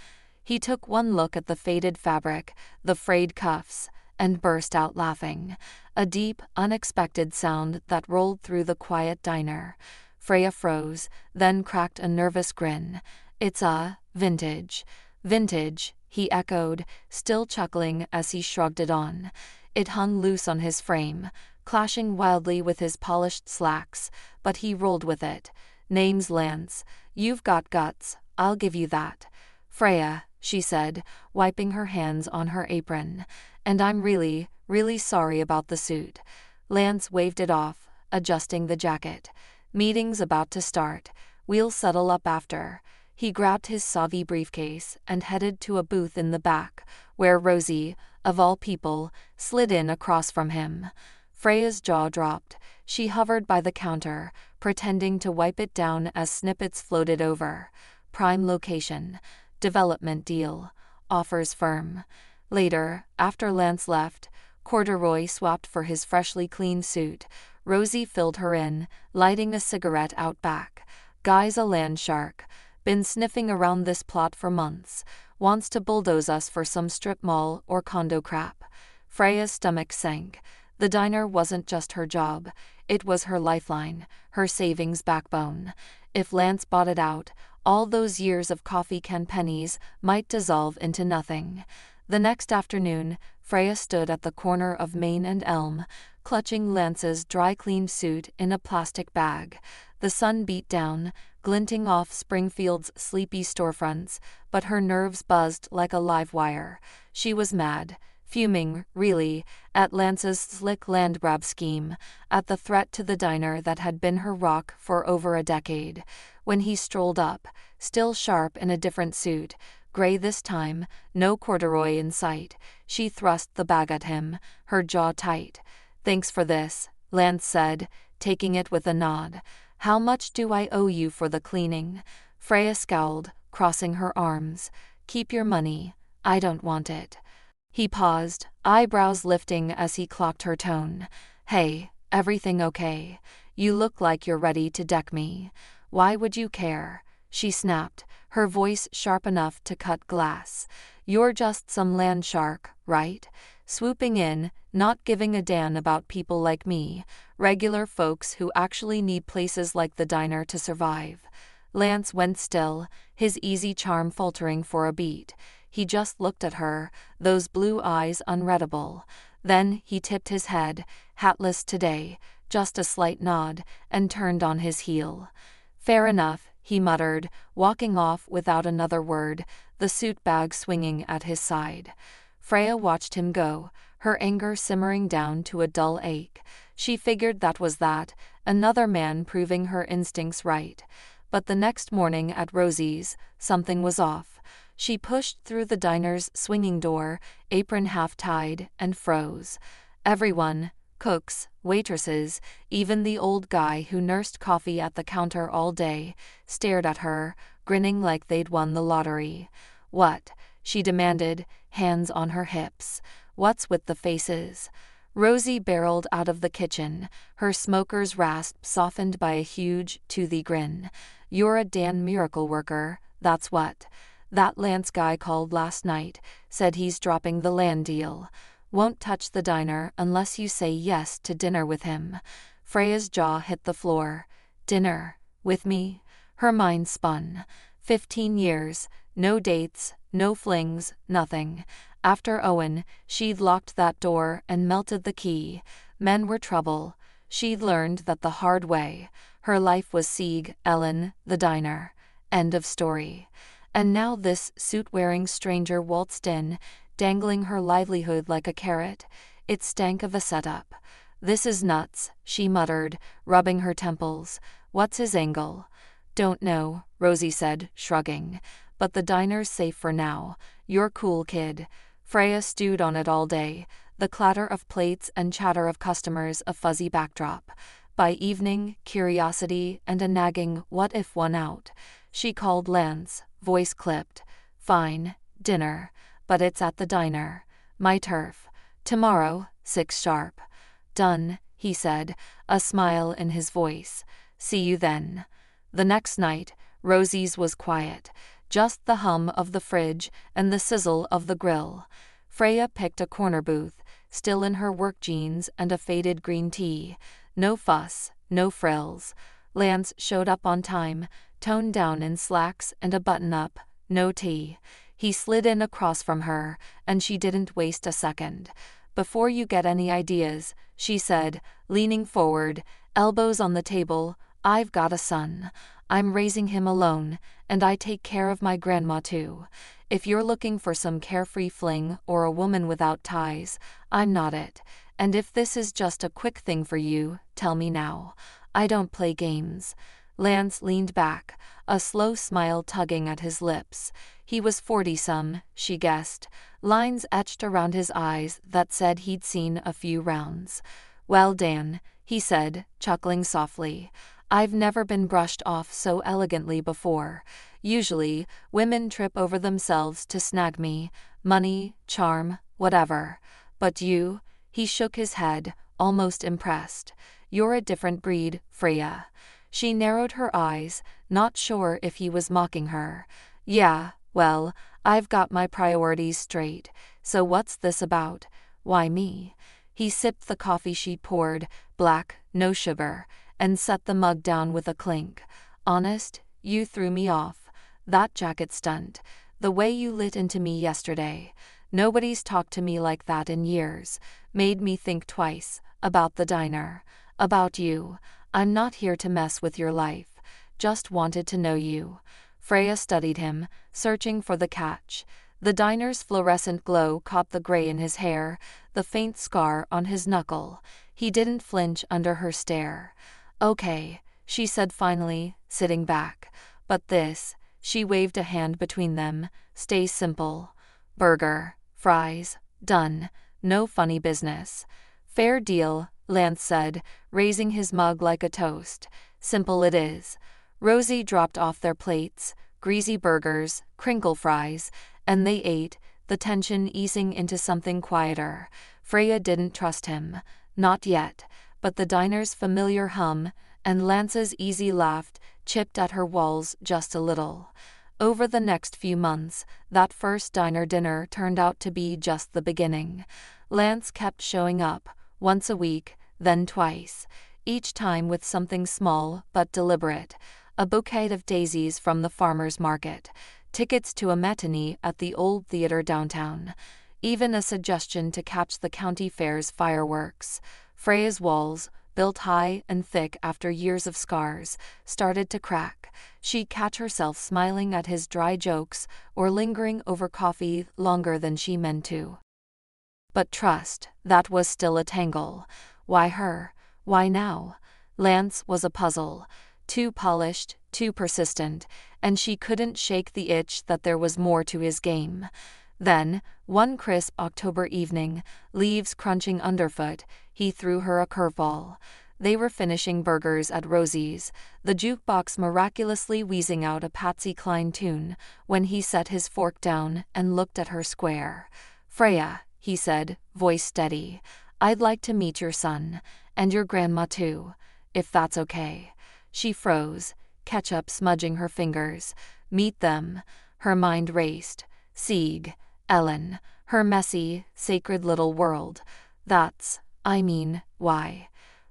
He took one look at the faded fabric, the frayed cuffs, and burst out laughing. A deep, unexpected sound that rolled through the quiet diner. Freya froze, then cracked a nervous grin. It's vintage. Vintage, he echoed, still chuckling as he shrugged it on. It hung loose on his frame, clashing wildly with his polished slacks, but he rolled with it. Name's Lance. You've got guts, I'll give you that. Freya, she said, wiping her hands on her apron. And I'm really sorry about the suit. Lance waved it off, adjusting the jacket. Meeting's about to start. We'll settle up after. He grabbed his savvy briefcase and headed to a booth in the back, where Rosie, of all people, slid in across from him. Freya's jaw dropped. She hovered by the counter, pretending to wipe it down as snippets floated over. Prime location. Development deal. Offers firm. Later, after Lance left, corduroy swapped for his freshly cleaned suit. Rosie filled her in, lighting a cigarette out back. Guy's a land shark. Been sniffing around this plot for months. Wants to bulldoze us for some strip mall or condo crap. Freya's stomach sank. The diner wasn't just her job. It was her lifeline, her savings backbone. If Lance bought it out, all those years of coffee can pennies might dissolve into nothing. The next afternoon, Freya stood at the corner of Main and Elm, clutching Lance's dry-cleaned suit in a plastic bag. The sun beat down, glinting off Springfield's sleepy storefronts, but her nerves buzzed like a live wire. She was mad, fuming, really, at Lance's slick land grab scheme, at the threat to the diner that had been her rock for over a decade. When he strolled up, still sharp in a different suit, gray this time, no corduroy in sight, she thrust the bag at him, her jaw tight. "Thanks for this," Lance said, taking it with a nod. "How much do I owe you for the cleaning?" Freya scowled, crossing her arms. "Keep your money. I don't want it." He paused, eyebrows lifting as he clocked her tone. "Hey, everything okay? You look like you're ready to deck me." "Why would you care?" she snapped, her voice sharp enough to cut glass. "You're just some land shark, right? Swooping in, not giving a damn about people like me, regular folks who actually need places like the diner to survive." Lance went still, his easy charm faltering for a beat. He just looked at her, those blue eyes unreadable. Then he tipped his head, hatless today, just a slight nod, and turned on his heel. "Fair enough," he muttered, walking off without another word, the suit bag swinging at his side. Freya watched him go, her anger simmering down to a dull ache. She figured that was that, another man proving her instincts right. But the next morning at Rosie's, something was off. She pushed through the diner's swinging door, apron half-tied, and froze. Everyone, cooks, waitresses, even the old guy who nursed coffee at the counter all day, stared at her, grinning like they'd won the lottery. "What?" she demanded, hands on her hips. "What's with the faces?" Rosie barreled out of the kitchen, her smoker's rasp softened by a huge, toothy grin. "You're a damn miracle worker, that's what. That Lance guy called last night, said he's dropping the land deal. Won't touch the diner unless you say yes to dinner with him." Freya's jaw hit the floor. "Dinner? With me?" Her mind spun. 15 years, no dates, no flings, nothing. After Owen, she'd locked that door and melted the key. Men were trouble. She'd learned that the hard way. Her life was Sieg, Ellen, the diner. End of story. And now this suit-wearing stranger waltzed in, dangling her livelihood like a carrot. It stank of a setup. "This is nuts," she muttered, rubbing her temples. "What's his angle?" "Don't know," Rosie said, shrugging. "But the diner's safe for now. You're cool, kid." Freya stewed on it all day, the clatter of plates and chatter of customers a fuzzy backdrop. By evening, curiosity and a nagging "what if" won out. She called Lance, voice clipped. "Fine, dinner. But it's at the diner. My turf. Tomorrow, 6 sharp." "Done," he said, a smile in his voice. "See you then." The next night, Rosie's was quiet. Just the hum of the fridge and the sizzle of the grill. Freya picked a corner booth, still in her work jeans and a faded green tee. No fuss, no frills. Lance showed up on time, toned down in slacks and a button-up. No tea. He slid in across from her, and she didn't waste a second. "Before you get any ideas," she said, leaning forward, elbows on the table, "I've got a son. I'm raising him alone, and I take care of my grandma too. If you're looking for some carefree fling or a woman without ties, I'm not it. And if this is just a quick thing for you, tell me now. I don't play games." Lance leaned back, a slow smile tugging at his lips. He was 40-some, she guessed, lines etched around his eyes that said he'd seen a few rounds. "Well, Dan," he said, chuckling softly, "I've never been brushed off so elegantly before. Usually, women trip over themselves to snag me, money, charm, whatever. But you," he shook his head, almost impressed. "You're a different breed, Freya." She narrowed her eyes, not sure if he was mocking her. "Yeah, well, I've got my priorities straight. So what's this about?" "Why me?" He sipped the coffee she poured, black, no sugar, and set the mug down with a clink. "Honest, you threw me off. That jacket stunt. The way you lit into me yesterday. Nobody's talked to me like that in years. Made me think twice. About the diner. About you. I'm not here to mess with your life. Just wanted to know you." Freya studied him, searching for the catch. The diner's fluorescent glow caught the gray in his hair, the faint scar on his knuckle. He didn't flinch under her stare. "Okay," she said finally, sitting back. "But this," she waved a hand between them, "stay simple. Burger, fries, done. No funny business." "Fair deal," Lance said, raising his mug like a toast. "Simple it is." Rosie dropped off their plates, greasy burgers, crinkle fries, and they ate, the tension easing into something quieter. Freya didn't trust him. Not yet, but the diner's familiar hum, and Lance's easy laugh, chipped at her walls just a little. Over the next few months, that first diner dinner turned out to be just the beginning. Lance kept showing up, once a week, then twice, each time with something small but deliberate. A bouquet of daisies from the farmer's market, tickets to a matinee at the old theater downtown, even a suggestion to catch the county fair's fireworks. Freya's walls, built high and thick after years of scars, started to crack. She'd catch herself smiling at his dry jokes or lingering over coffee longer than she meant to. But trust, that was still a tangle. Why her? Why now? Lance was a puzzle. Too polished, too persistent, and she couldn't shake the itch that there was more to his game. Then, one crisp October evening, leaves crunching underfoot, he threw her a curveball. They were finishing burgers at Rosie's, the jukebox miraculously wheezing out a Patsy Cline tune, when he set his fork down and looked at her square. "Freya," he said, voice steady, "I'd like to meet your son, and your grandma too, if that's okay." She froze, ketchup smudging her fingers. Meet them. Her mind raced. Sieg, Ellen, her messy, sacred little world. Why?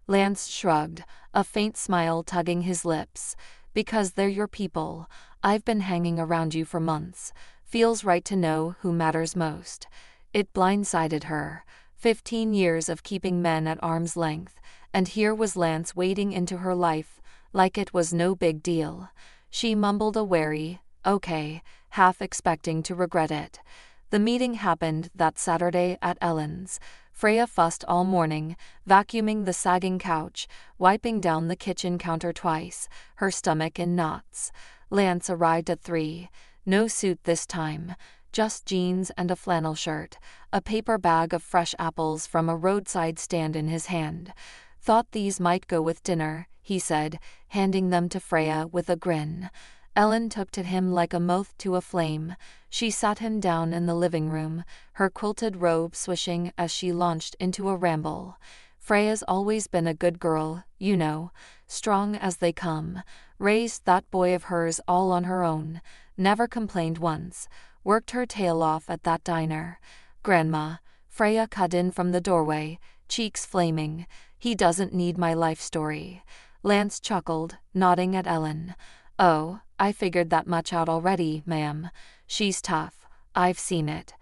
Lance shrugged, a faint smile tugging his lips. Because they're your people. I've been hanging around you for months. Feels right to know who matters most. It blindsided her. 15 years of keeping men at arm's length, and here was Lance wading into her life like it was no big deal. She mumbled a wary, "Okay," half expecting to regret it. The meeting happened that Saturday at Ellen's. Freya fussed all morning, vacuuming the sagging couch, wiping down the kitchen counter twice, her stomach in knots. Lance arrived at 3. No suit this time. Just jeans and a flannel shirt, a paper bag of fresh apples from a roadside stand in his hand. "Thought these might go with dinner," he said, handing them to Freya with a grin. Ellen took to him like a moth to a flame. She sat him down in the living room, her quilted robe swishing as she launched into a ramble. "Freya's always been a good girl, you know, strong as they come. Raised that boy of hers all on her own. Never complained once. Worked her tail off at that diner. Grandma," Freya cut in from the doorway, cheeks flaming, "he doesn't need my life story." Lance chuckled, nodding at Ellen. "Oh, I figured that much out already, ma'am. She's tough. I've seen it."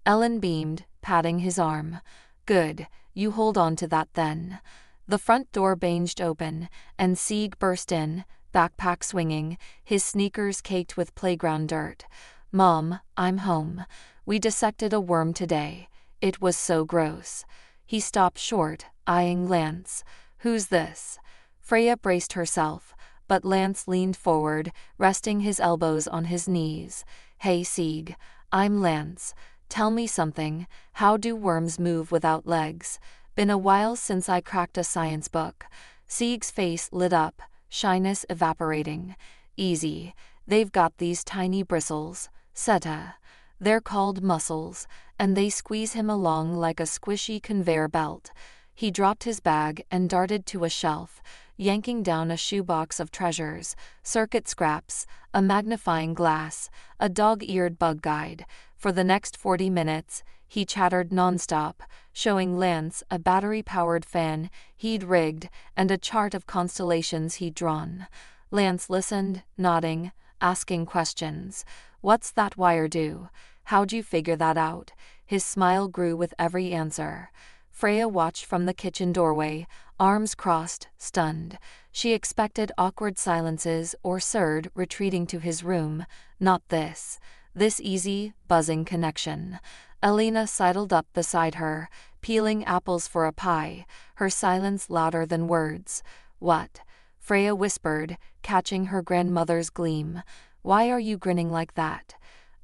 Ellen beamed, patting his arm. "Good, you hold on to that then." The front door banged open, and Sieg burst in, backpack swinging, his sneakers caked with playground dirt. "Mom, I'm home. We dissected a worm today. It was so gross." He stopped short, eyeing Lance. "Who's this?" Freya braced herself, but Lance leaned forward, resting his elbows on his knees. "Hey Sieg, I'm Lance. Tell me something. How do worms move without legs? Been a while since I cracked a science book." Sieg's face lit up, shyness evaporating. "Easy. They've got these tiny bristles. Seta. They're called muscles, and they squeeze him along like a squishy conveyor belt." He dropped his bag and darted to a shelf, yanking down a shoebox of treasures, circuit scraps, a magnifying glass, a dog-eared bug guide. For the next 40 minutes, he chattered nonstop, showing Lance a battery-powered fan he'd rigged and a chart of constellations he'd drawn. Lance listened, nodding, asking questions. "What's that wire do? How'd you figure that out?" His smile grew with every answer. Freya watched from the kitchen doorway, arms crossed, stunned. She expected awkward silences or Serd retreating to his room. Not this. This easy, buzzing connection. Alina sidled up beside her, peeling apples for a pie, her silence louder than words. "What?" Freya whispered, catching her grandmother's gleam. "Why are you grinning like that?"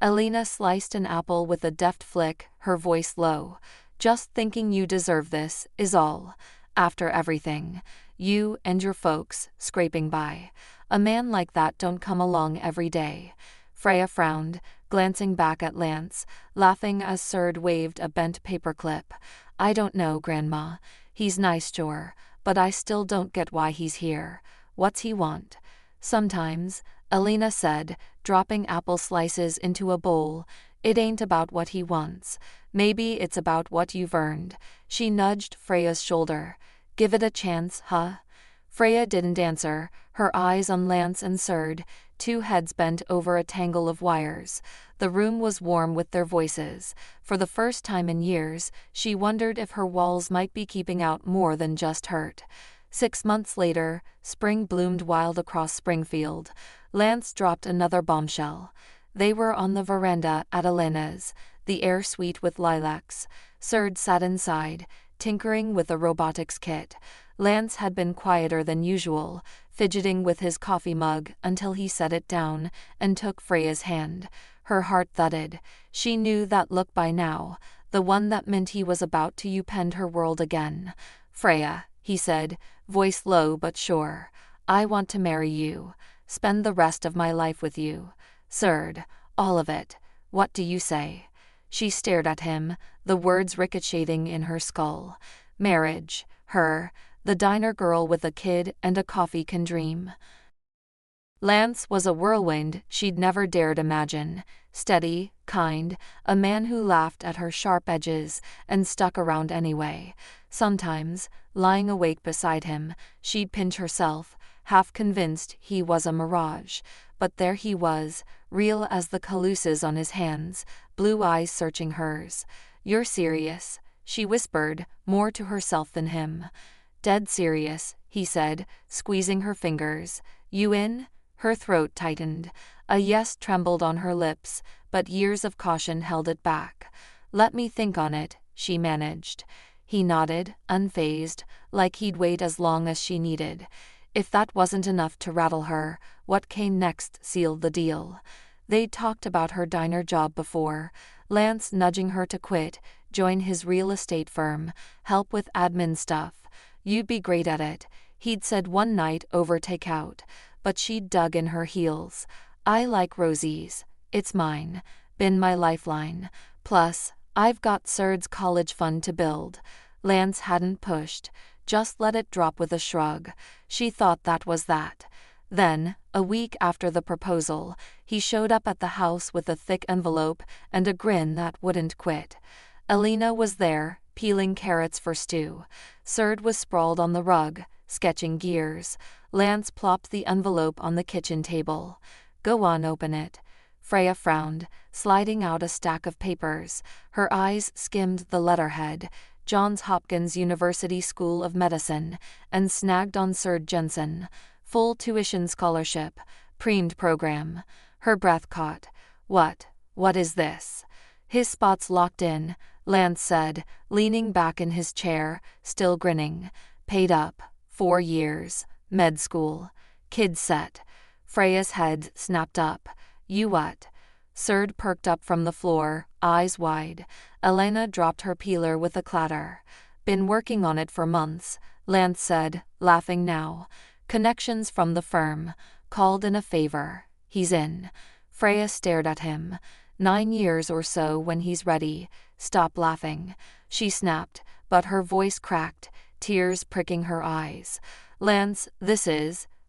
Alina sliced an apple with a deft flick, her voice low. "Just thinking you deserve this, is all. After everything. You and your folks, scraping by. A man like that don't come along every day." Freya frowned, glancing back at Lance, laughing as Serd waved a bent paperclip. "I don't know, Grandma. He's nice, sure, but I still don't get why he's here. What's he want?" "Sometimes," Alina said, dropping apple slices into a bowl, "it ain't about what he wants. Maybe it's about what you've earned." She nudged Freya's shoulder. "Give it a chance, huh?" Freya didn't answer, her eyes on Lance and Serd, two heads bent over a tangle of wires. The room was warm with their voices. For the first time in years, she wondered if her walls might be keeping out more than just hurt. 6 months later, spring bloomed wild across Springfield. Lance dropped another bombshell. They were on the veranda at Elena's, the air sweet with lilacs. Serd sat inside, tinkering with a robotics kit. Lance had been quieter than usual, fidgeting with his coffee mug until he set it down and took Freya's hand. Her heart thudded. She knew that look by now, the one that meant he was about to upend her world again. "Freya," he said, voice low but sure, "I want to marry you. Spend the rest of my life with you. Serd, all of it. What do you say?" She stared at him, the words ricocheting in her skull. Marriage, her, the diner girl with a kid and a coffee can dream. Lance was a whirlwind she'd never dared imagine. Steady, kind, a man who laughed at her sharp edges and stuck around anyway. Sometimes, lying awake beside him, she'd pinch herself, half convinced he was a mirage. But there he was, real as the calluses on his hands, blue eyes searching hers. "You're serious?" she whispered, more to herself than him. "Dead serious," he said, squeezing her fingers. "You in?" Her throat tightened. A yes trembled on her lips, but years of caution held it back. "Let me think on it," she managed. He nodded, unfazed, like he'd wait as long as she needed. If that wasn't enough to rattle her, what came next sealed the deal. They'd talked about her diner job before, Lance nudging her to quit, join his real estate firm, help with admin stuff. "You'd be great at it," he'd said one night over takeout, but she'd dug in her heels. "I like Rosie's. It's mine. Been my lifeline. Plus, I've got Surd's college fund to build." Lance hadn't pushed, just let it drop with a shrug. She thought that was that. Then, a week after the proposal, he showed up at the house with a thick envelope and a grin that wouldn't quit. Alina was there, peeling carrots for stew. Surd was sprawled on the rug, sketching gears. Lance plopped the envelope on the kitchen table. "Go on, open it." Freya frowned, sliding out a stack of papers. Her eyes skimmed the letterhead, Johns Hopkins University School of Medicine, and snagged on Surd Jensen. Full tuition scholarship, preemed program. Her breath caught. What is this?" "His spot's locked in," Lance said, leaning back in his chair, still grinning. "Paid up. 4 years. Med school. Kid set." Freya's head snapped up. "You what?" Surd perked up from the floor, eyes wide. Elena dropped her peeler with a clatter. "Been working on it for months," Lance said, laughing now. "Connections from the firm. Called in a favor. He's in." Freya stared at him. 9 years or so when he's ready. "Stop laughing," she snapped, but her voice cracked, tears pricking her eyes. "Lance,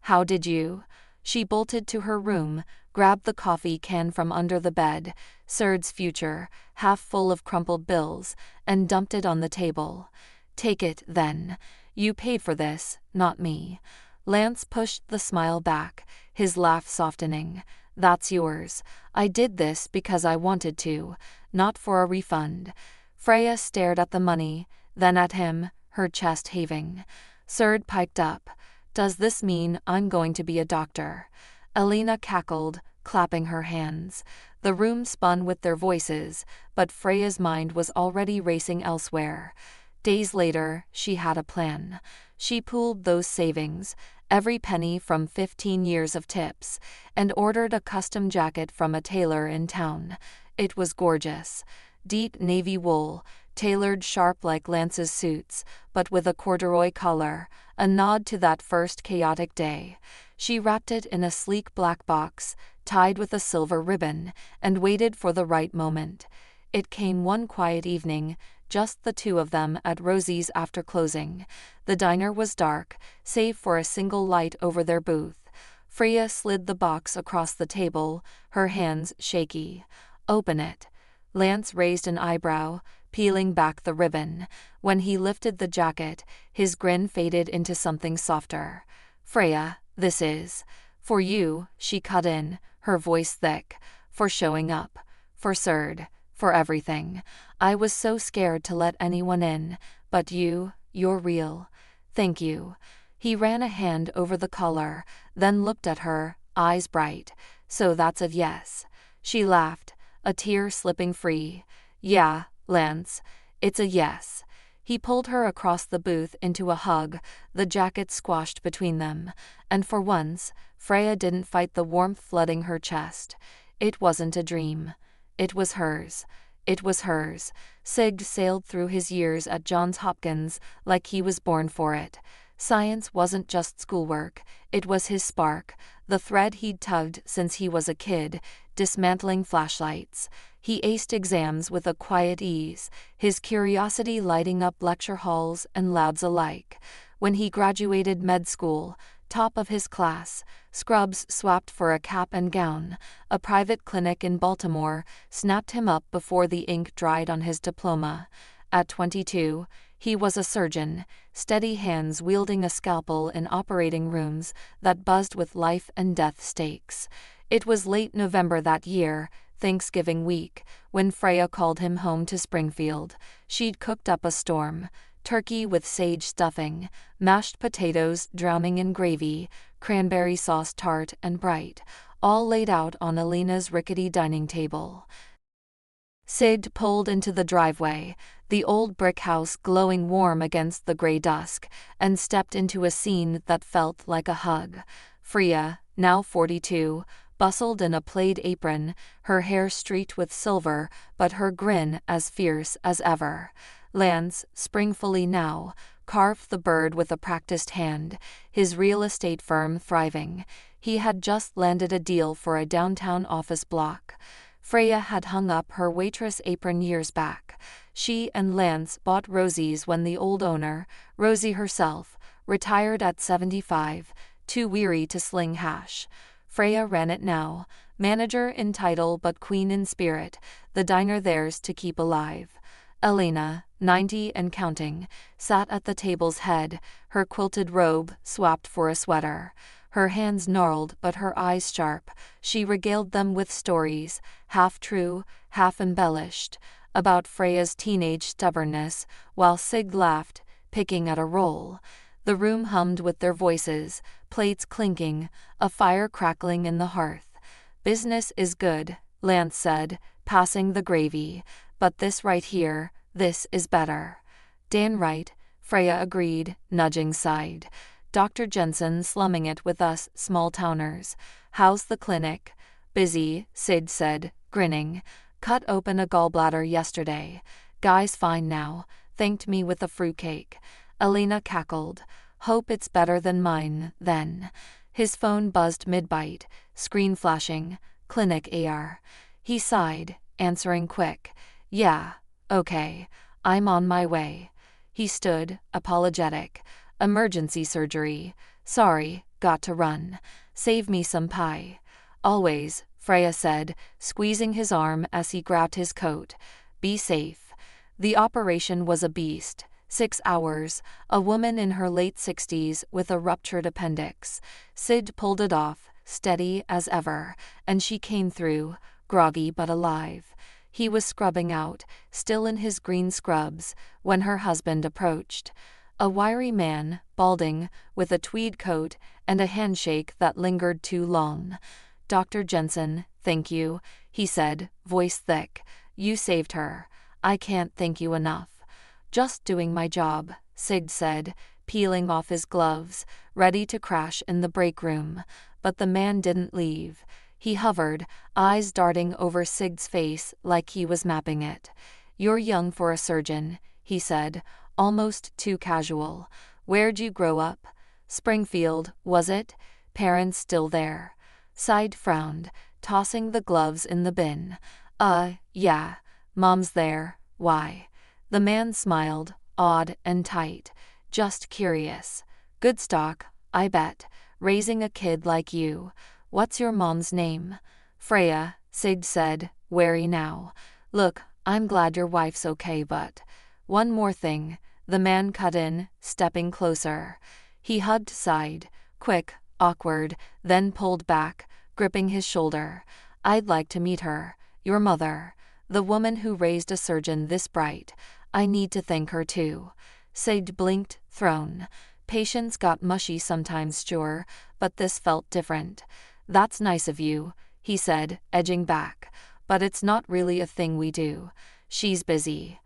how did you?" She bolted to her room, grabbed the coffee can from under the bed, Surd's future, half full of crumpled bills, and dumped it on the table. "Take it, then. You paid for this, not me." Lance pushed the smile back, his laugh softening. "That's yours. I did this because I wanted to, not for a refund." Freya stared at the money, then at him, her chest heaving. Surd piped up. "Does this mean I'm going to be a doctor?" Alina cackled, clapping her hands. The room spun with their voices, but Freya's mind was already racing elsewhere. Days later, she had a plan. She pooled those savings, every penny from 15 years of tips, and ordered a custom jacket from a tailor in town. It was gorgeous. Deep navy wool, tailored sharp like Lance's suits, but with a corduroy collar, a nod to that first chaotic day. She wrapped it in a sleek black box, tied with a silver ribbon, and waited for the right moment. It came one quiet evening, just the two of them at Rosie's after closing. The diner was dark, save for a single light over their booth. Freya slid the box across the table, her hands shaky. "Open it." Lance raised an eyebrow, peeling back the ribbon. When he lifted the jacket, his grin faded into something softer. "Freya, this is for you," she cut in, her voice thick. "For showing up. For Surd. For everything. I was so scared to let anyone in, but you're real. Thank you." He ran a hand over the collar, then looked at her, eyes bright. "So that's a yes." She laughed, a tear slipping free. "Yeah, Lance, it's a yes." He pulled her across the booth into a hug, the jacket squashed between them, and for once, Freya didn't fight the warmth flooding her chest. It wasn't a dream. It was hers. It was hers. Sig sailed through his years at Johns Hopkins like he was born for it. Science wasn't just schoolwork, it was his spark, the thread he'd tugged since he was a kid, dismantling flashlights. He aced exams with a quiet ease, his curiosity lighting up lecture halls and labs alike. When he graduated med school, top of his class, scrubs swapped for a cap and gown, a private clinic in Baltimore snapped him up before the ink dried on his diploma. At 22, He was a surgeon, steady hands wielding a scalpel in operating rooms that buzzed with life and death stakes. It was late November that year, Thanksgiving week, when Freya called him home to Springfield. She'd cooked up a storm: turkey with sage stuffing, mashed potatoes drowning in gravy, cranberry sauce tart and bright, all laid out on Alina's rickety dining table. Sid pulled into the driveway, the old brick house glowing warm against the gray dusk, and stepped into a scene that felt like a hug. Freya, now 42, bustled in a plaid apron, her hair streaked with silver, but her grin as fierce as ever. Lance, springfully now, carved the bird with a practiced hand, his real estate firm thriving. He had just landed a deal for a downtown office block. Freya had hung up her waitress apron years back. She and Lance bought Rosie's when the old owner, Rosie herself, retired at 75, too weary to sling hash. Freya ran it now, manager in title but queen in spirit, the diner theirs to keep alive. Alina, 90 and counting, sat at the table's head, her quilted robe swapped for a sweater. Her hands gnarled but her eyes sharp. She regaled them with stories, half true, half embellished, about Freya's teenage stubbornness, while Sig laughed, picking at a roll. The room hummed with their voices, plates clinking, a fire crackling in the hearth. "Business is good," Lance said, passing the gravy, "but this right here, this is better." "Dan right," Freya agreed, nudging side. "Dr. Jensen slumming it with us small-towners. How's the clinic?" "Busy," Sid said, grinning. "Cut open a gallbladder yesterday. Guy's fine now, thanked me with a fruitcake." Alina cackled. "Hope it's better than mine, then." His phone buzzed mid-bite, screen flashing. "Clinic AR." He sighed, answering quick. "Yeah, okay, I'm on my way." He stood, apologetic. "Emergency surgery. Sorry, got to run. Save me some pie." "Always," Freya said, squeezing his arm as he grabbed his coat. "Be safe." The operation was a beast. 6 hours, a woman in her late 60s with a ruptured appendix. Sid pulled it off, steady as ever, and she came through, groggy but alive. He was scrubbing out, still in his green scrubs, when her husband approached. A wiry man, balding, with a tweed coat and a handshake that lingered too long. "Dr. Jensen, thank you," he said, voice thick. "You saved her. I can't thank you enough." "Just doing my job," Sid said, peeling off his gloves, ready to crash in the break room. But the man didn't leave. He hovered, eyes darting over Sig's face like he was mapping it. "You're young for a surgeon," he said, almost too casual. "Where'd you grow up?" "Springfield, was it? Parents still there?" Sid frowned, tossing the gloves in the bin. Yeah, Mom's there. Why?" The man smiled, odd and tight. "Just curious. Good stock, I bet, raising a kid like you. What's your mom's name?" "Freya," Sid said, wary now. "Look, I'm glad your wife's okay, but..." "One more thing," the man cut in, stepping closer. He hugged Sid, quick, awkward, then pulled back, gripping his shoulder. "I'd like to meet her, your mother, the woman who raised a surgeon this bright. I need to thank her too." Sid blinked, thrown. Patients got mushy sometimes, sure, but this felt different. "That's nice of you," he said, edging back. "But it's not really a thing we do. She's busy."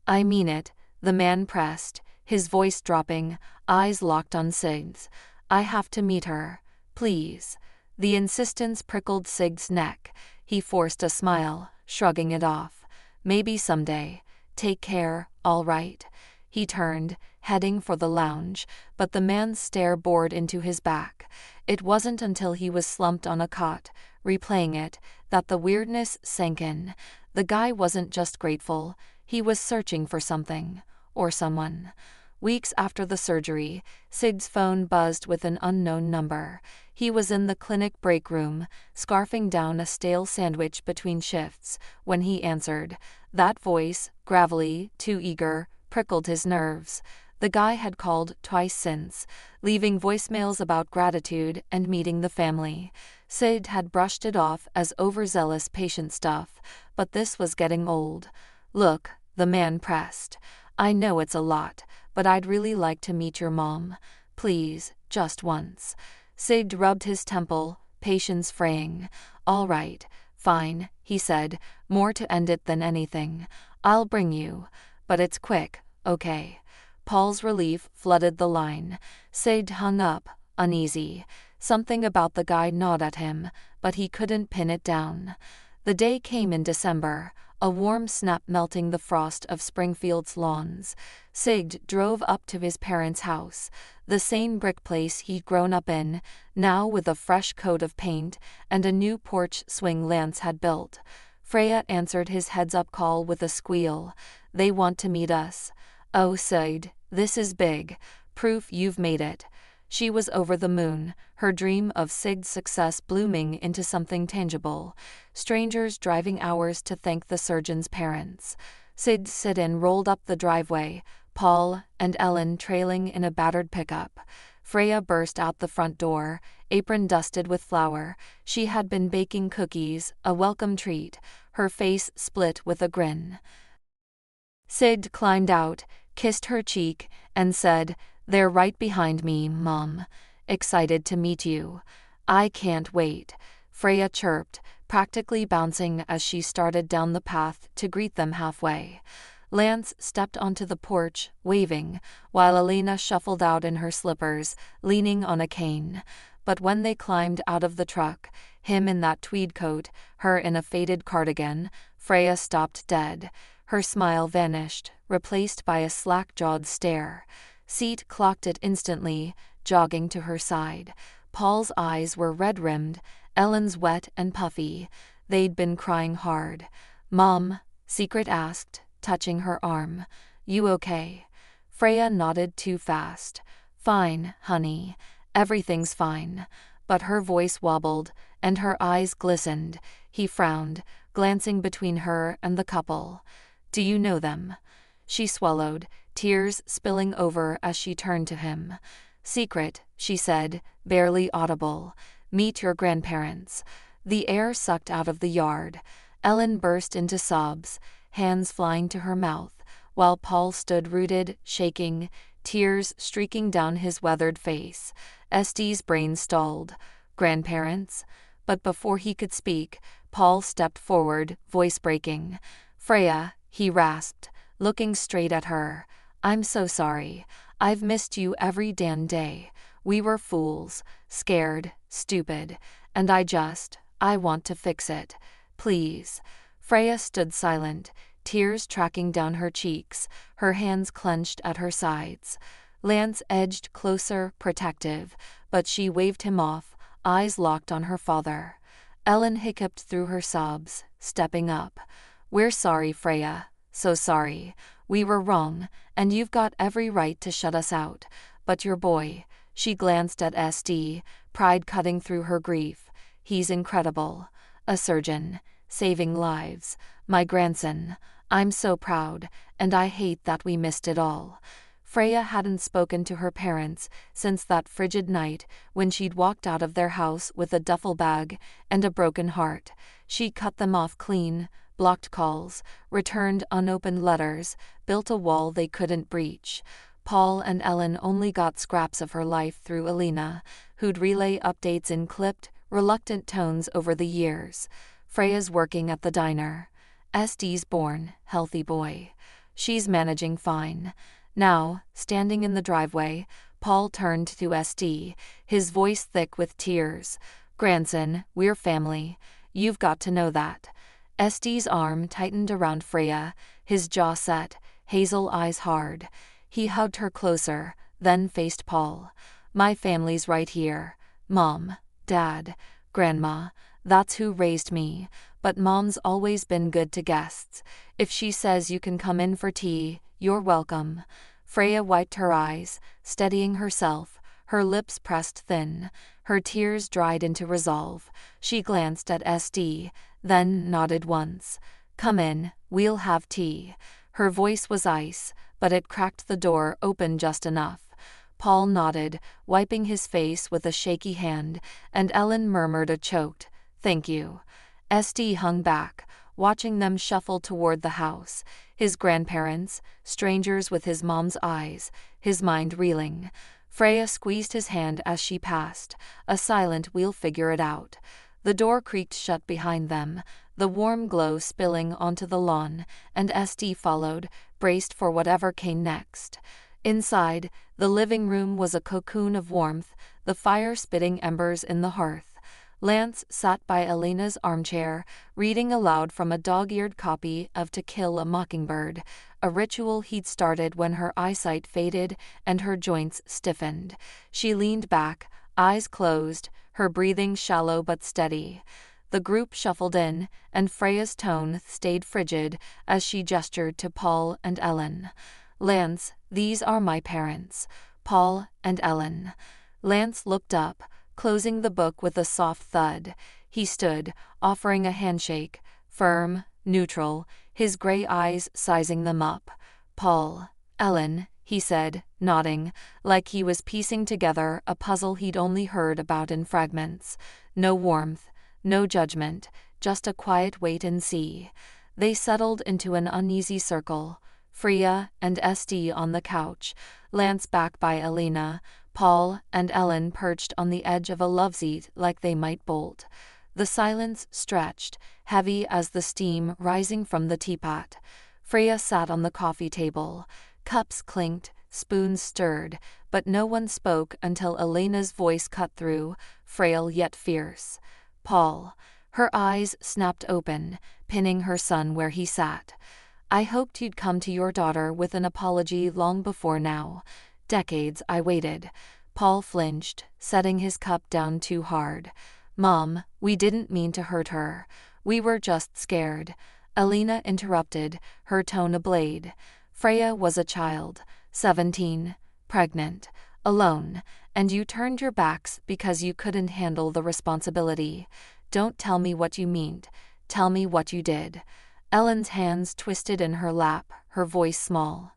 "I mean it," the man pressed, his voice dropping, eyes locked on Sig's. "I have to meet her. Please." The insistence prickled Sig's neck. He forced a smile, shrugging it off. "Maybe someday. Take care, all right." He turned, heading for the lounge, but the man's stare bored into his back. It wasn't until he was slumped on a cot, replaying it, that the weirdness sank in. The guy wasn't just grateful, he was searching for something, or someone. Weeks after the surgery, Sig's phone buzzed with an unknown number. He was in the clinic break room, scarfing down a stale sandwich between shifts, when he answered. That voice, gravelly, too eager, prickled his nerves. The guy had called twice since, leaving voicemails about gratitude and meeting the family. Sid had brushed it off as overzealous patient stuff, but this was getting old. Look, the man pressed. I know it's a lot, but I'd really like to meet your mom. Please, just once. Sid rubbed his temple, patience fraying. All right, fine, he said, more to end it than anything. I'll bring you. But it's quick, okay? Paul's relief flooded the line. Sid hung up, uneasy. Something about the guy gnawed at him, but he couldn't pin it down. The day came in December, a warm snap melting the frost of Springfield's lawns. Sid drove up to his parents' house, the same brick place he'd grown up in, now with a fresh coat of paint and a new porch swing Lance had built. Freya answered his heads-up call with a squeal. They want to meet us. Oh, Sid, this is big. Proof you've made it. She was over the moon, her dream of Sid's success blooming into something tangible. Strangers driving hours to thank the surgeon's parents. Sid sit-in rolled up the driveway, Paul and Ellen trailing in a battered pickup. Freya burst out the front door, apron dusted with flour. She had been baking cookies, a welcome treat, her face split with a grin. Sid climbed out, kissed her cheek, and said, "They're right behind me, Mom. Excited to meet you." "I can't wait," Freya chirped, practically bouncing as she started down the path to greet them halfway. Lance stepped onto the porch, waving, while Elena shuffled out in her slippers, leaning on a cane. But when they climbed out of the truck, him in that tweed coat, her in a faded cardigan, Freya stopped dead. Her smile vanished, replaced by a slack-jawed stare. Seat clocked it instantly, jogging to her side. Paul's eyes were red-rimmed, Ellen's wet and puffy. They'd been crying hard. "Mom?" Secret asked, touching her arm. "You okay?" Freya nodded too fast. "Fine, honey. Everything's fine." But her voice wobbled, and her eyes glistened. He frowned, glancing between her and the couple. "Do you know them?" She swallowed, tears spilling over as she turned to him. "Secret," she said, barely audible. "Meet your grandparents." The air sucked out of the yard. Ellen burst into sobs, hands flying to her mouth, while Paul stood rooted, shaking, tears streaking down his weathered face. Estie's brain stalled. Grandparents? But before he could speak, Paul stepped forward, voice breaking. "Freya," he rasped, looking straight at her. "I'm so sorry. I've missed you every damn day. We were fools, scared, stupid, and I want to fix it. Please." Freya stood silent, tears tracking down her cheeks, her hands clenched at her sides. Lance edged closer, protective, but she waved him off, eyes locked on her father. Ellen hiccuped through her sobs, stepping up. "We're sorry, Freya. So sorry. We were wrong, and you've got every right to shut us out. But your boy," she glanced at Esty, pride cutting through her grief. "He's incredible. A surgeon, saving lives. My grandson. I'm so proud, and I hate that we missed it all." Freya hadn't spoken to her parents since that frigid night when she'd walked out of their house with a duffel bag and a broken heart. She cut them off clean, blocked calls, returned unopened letters, built a wall they couldn't breach. Paul and Ellen only got scraps of her life through Elena, who'd relay updates in clipped, reluctant tones over the years. Freya's working at the diner. Estie's born, healthy boy. She's managing fine. Now, standing in the driveway, Paul turned to Esty, his voice thick with tears. "Grandson, we're family. You've got to know that." Esty's arm tightened around Freya, his jaw set, hazel eyes hard. He hugged her closer, then faced Paul. "My family's right here. Mom, Dad, Grandma. That's who raised me. But Mom's always been good to guests. If she says you can come in for tea, you're welcome." Freya wiped her eyes, steadying herself, her lips pressed thin. Her tears dried into resolve. She glanced at Esty, then nodded once. "Come in, we'll have tea." Her voice was ice, but it cracked the door open just enough. Paul nodded, wiping his face with a shaky hand, and Ellen murmured a choked, "Thank you." SD hung back, watching them shuffle toward the house. His grandparents, strangers with his mom's eyes, his mind reeling. Freya squeezed his hand as she passed, a silent "we'll figure it out." The door creaked shut behind them, the warm glow spilling onto the lawn, and SD followed, braced for whatever came next. Inside, the living room was a cocoon of warmth, the fire spitting embers in the hearth. Lance sat by Elena's armchair, reading aloud from a dog-eared copy of To Kill a Mockingbird, a ritual he'd started when her eyesight faded and her joints stiffened. She leaned back, eyes closed, her breathing shallow but steady. The group shuffled in, and Freya's tone stayed frigid as she gestured to Paul and Ellen. "Lance, these are my parents, Paul and Ellen." Lance looked up, closing the book with a soft thud. He stood, offering a handshake, firm, neutral, his gray eyes sizing them up. "Paul, Ellen," he said, nodding, like he was piecing together a puzzle he'd only heard about in fragments. No warmth, no judgment, just a quiet wait and see. They settled into an uneasy circle, Freya and SD on the couch, Lance back by Elena, Paul and Ellen perched on the edge of a loveseat like they might bolt. The silence stretched, heavy as the steam rising from the teapot. Freya sat on the coffee table. Cups clinked, spoons stirred, but no one spoke until Elena's voice cut through, frail yet fierce. "Paul." Her eyes snapped open, pinning her son where he sat. "I hoped you'd come to your daughter with an apology long before now. Decades I waited." Paul flinched, setting his cup down too hard. "Mom, we didn't mean to hurt her. We were just scared." Elena interrupted, her tone a blade. "Freya was a child, 17, pregnant, alone, and you turned your backs because you couldn't handle the responsibility. Don't tell me what you meant, tell me what you did." Ellen's hands twisted in her lap, her voice small.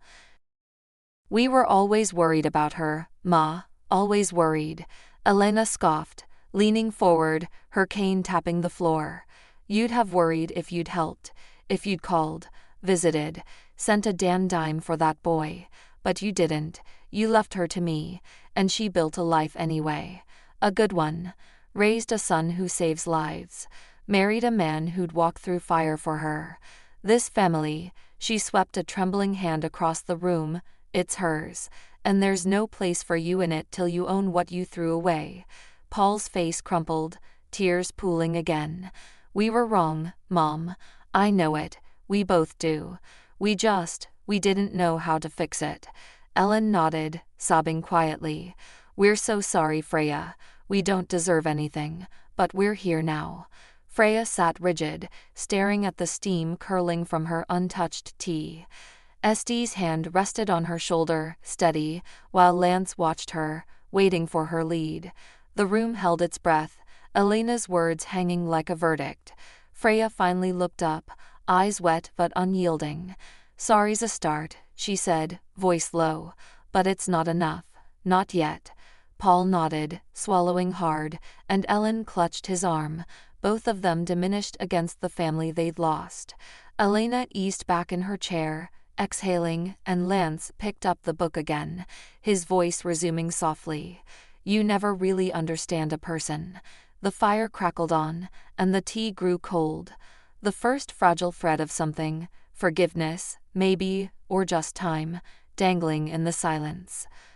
"We were always worried about her, Ma, always worried." Elena scoffed, leaning forward, her cane tapping the floor. "You'd have worried if you'd helped, if you'd called, visited, sent a damn dime for that boy. But you didn't. You left her to me, and she built a life anyway. A good one. Raised a son who saves lives. Married a man who'd walk through fire for her. This family," she swept a trembling hand across the room, "it's hers, and there's no place for you in it till you own what you threw away." Paul's face crumpled, tears pooling again. "We were wrong, Mom. I know it, we both do. We didn't know how to fix it." Ellen nodded, sobbing quietly. "We're so sorry, Freya. We don't deserve anything, but we're here now." Freya sat rigid, staring at the steam curling from her untouched tea. SD's hand rested on her shoulder, steady, while Lance watched her, waiting for her lead. The room held its breath, Elena's words hanging like a verdict. Freya finally looked up, eyes wet but unyielding. "Sorry's a start," she said, voice low, "but it's not enough. Not yet." Paul nodded, swallowing hard, and Ellen clutched his arm, both of them diminished against the family they'd lost. Elena eased back in her chair, exhaling, and Lance picked up the book again, his voice resuming softly. "You never really understand a person." The fire crackled on, and the tea grew cold. The first fragile thread of something, forgiveness, maybe, or just time, dangling in the silence.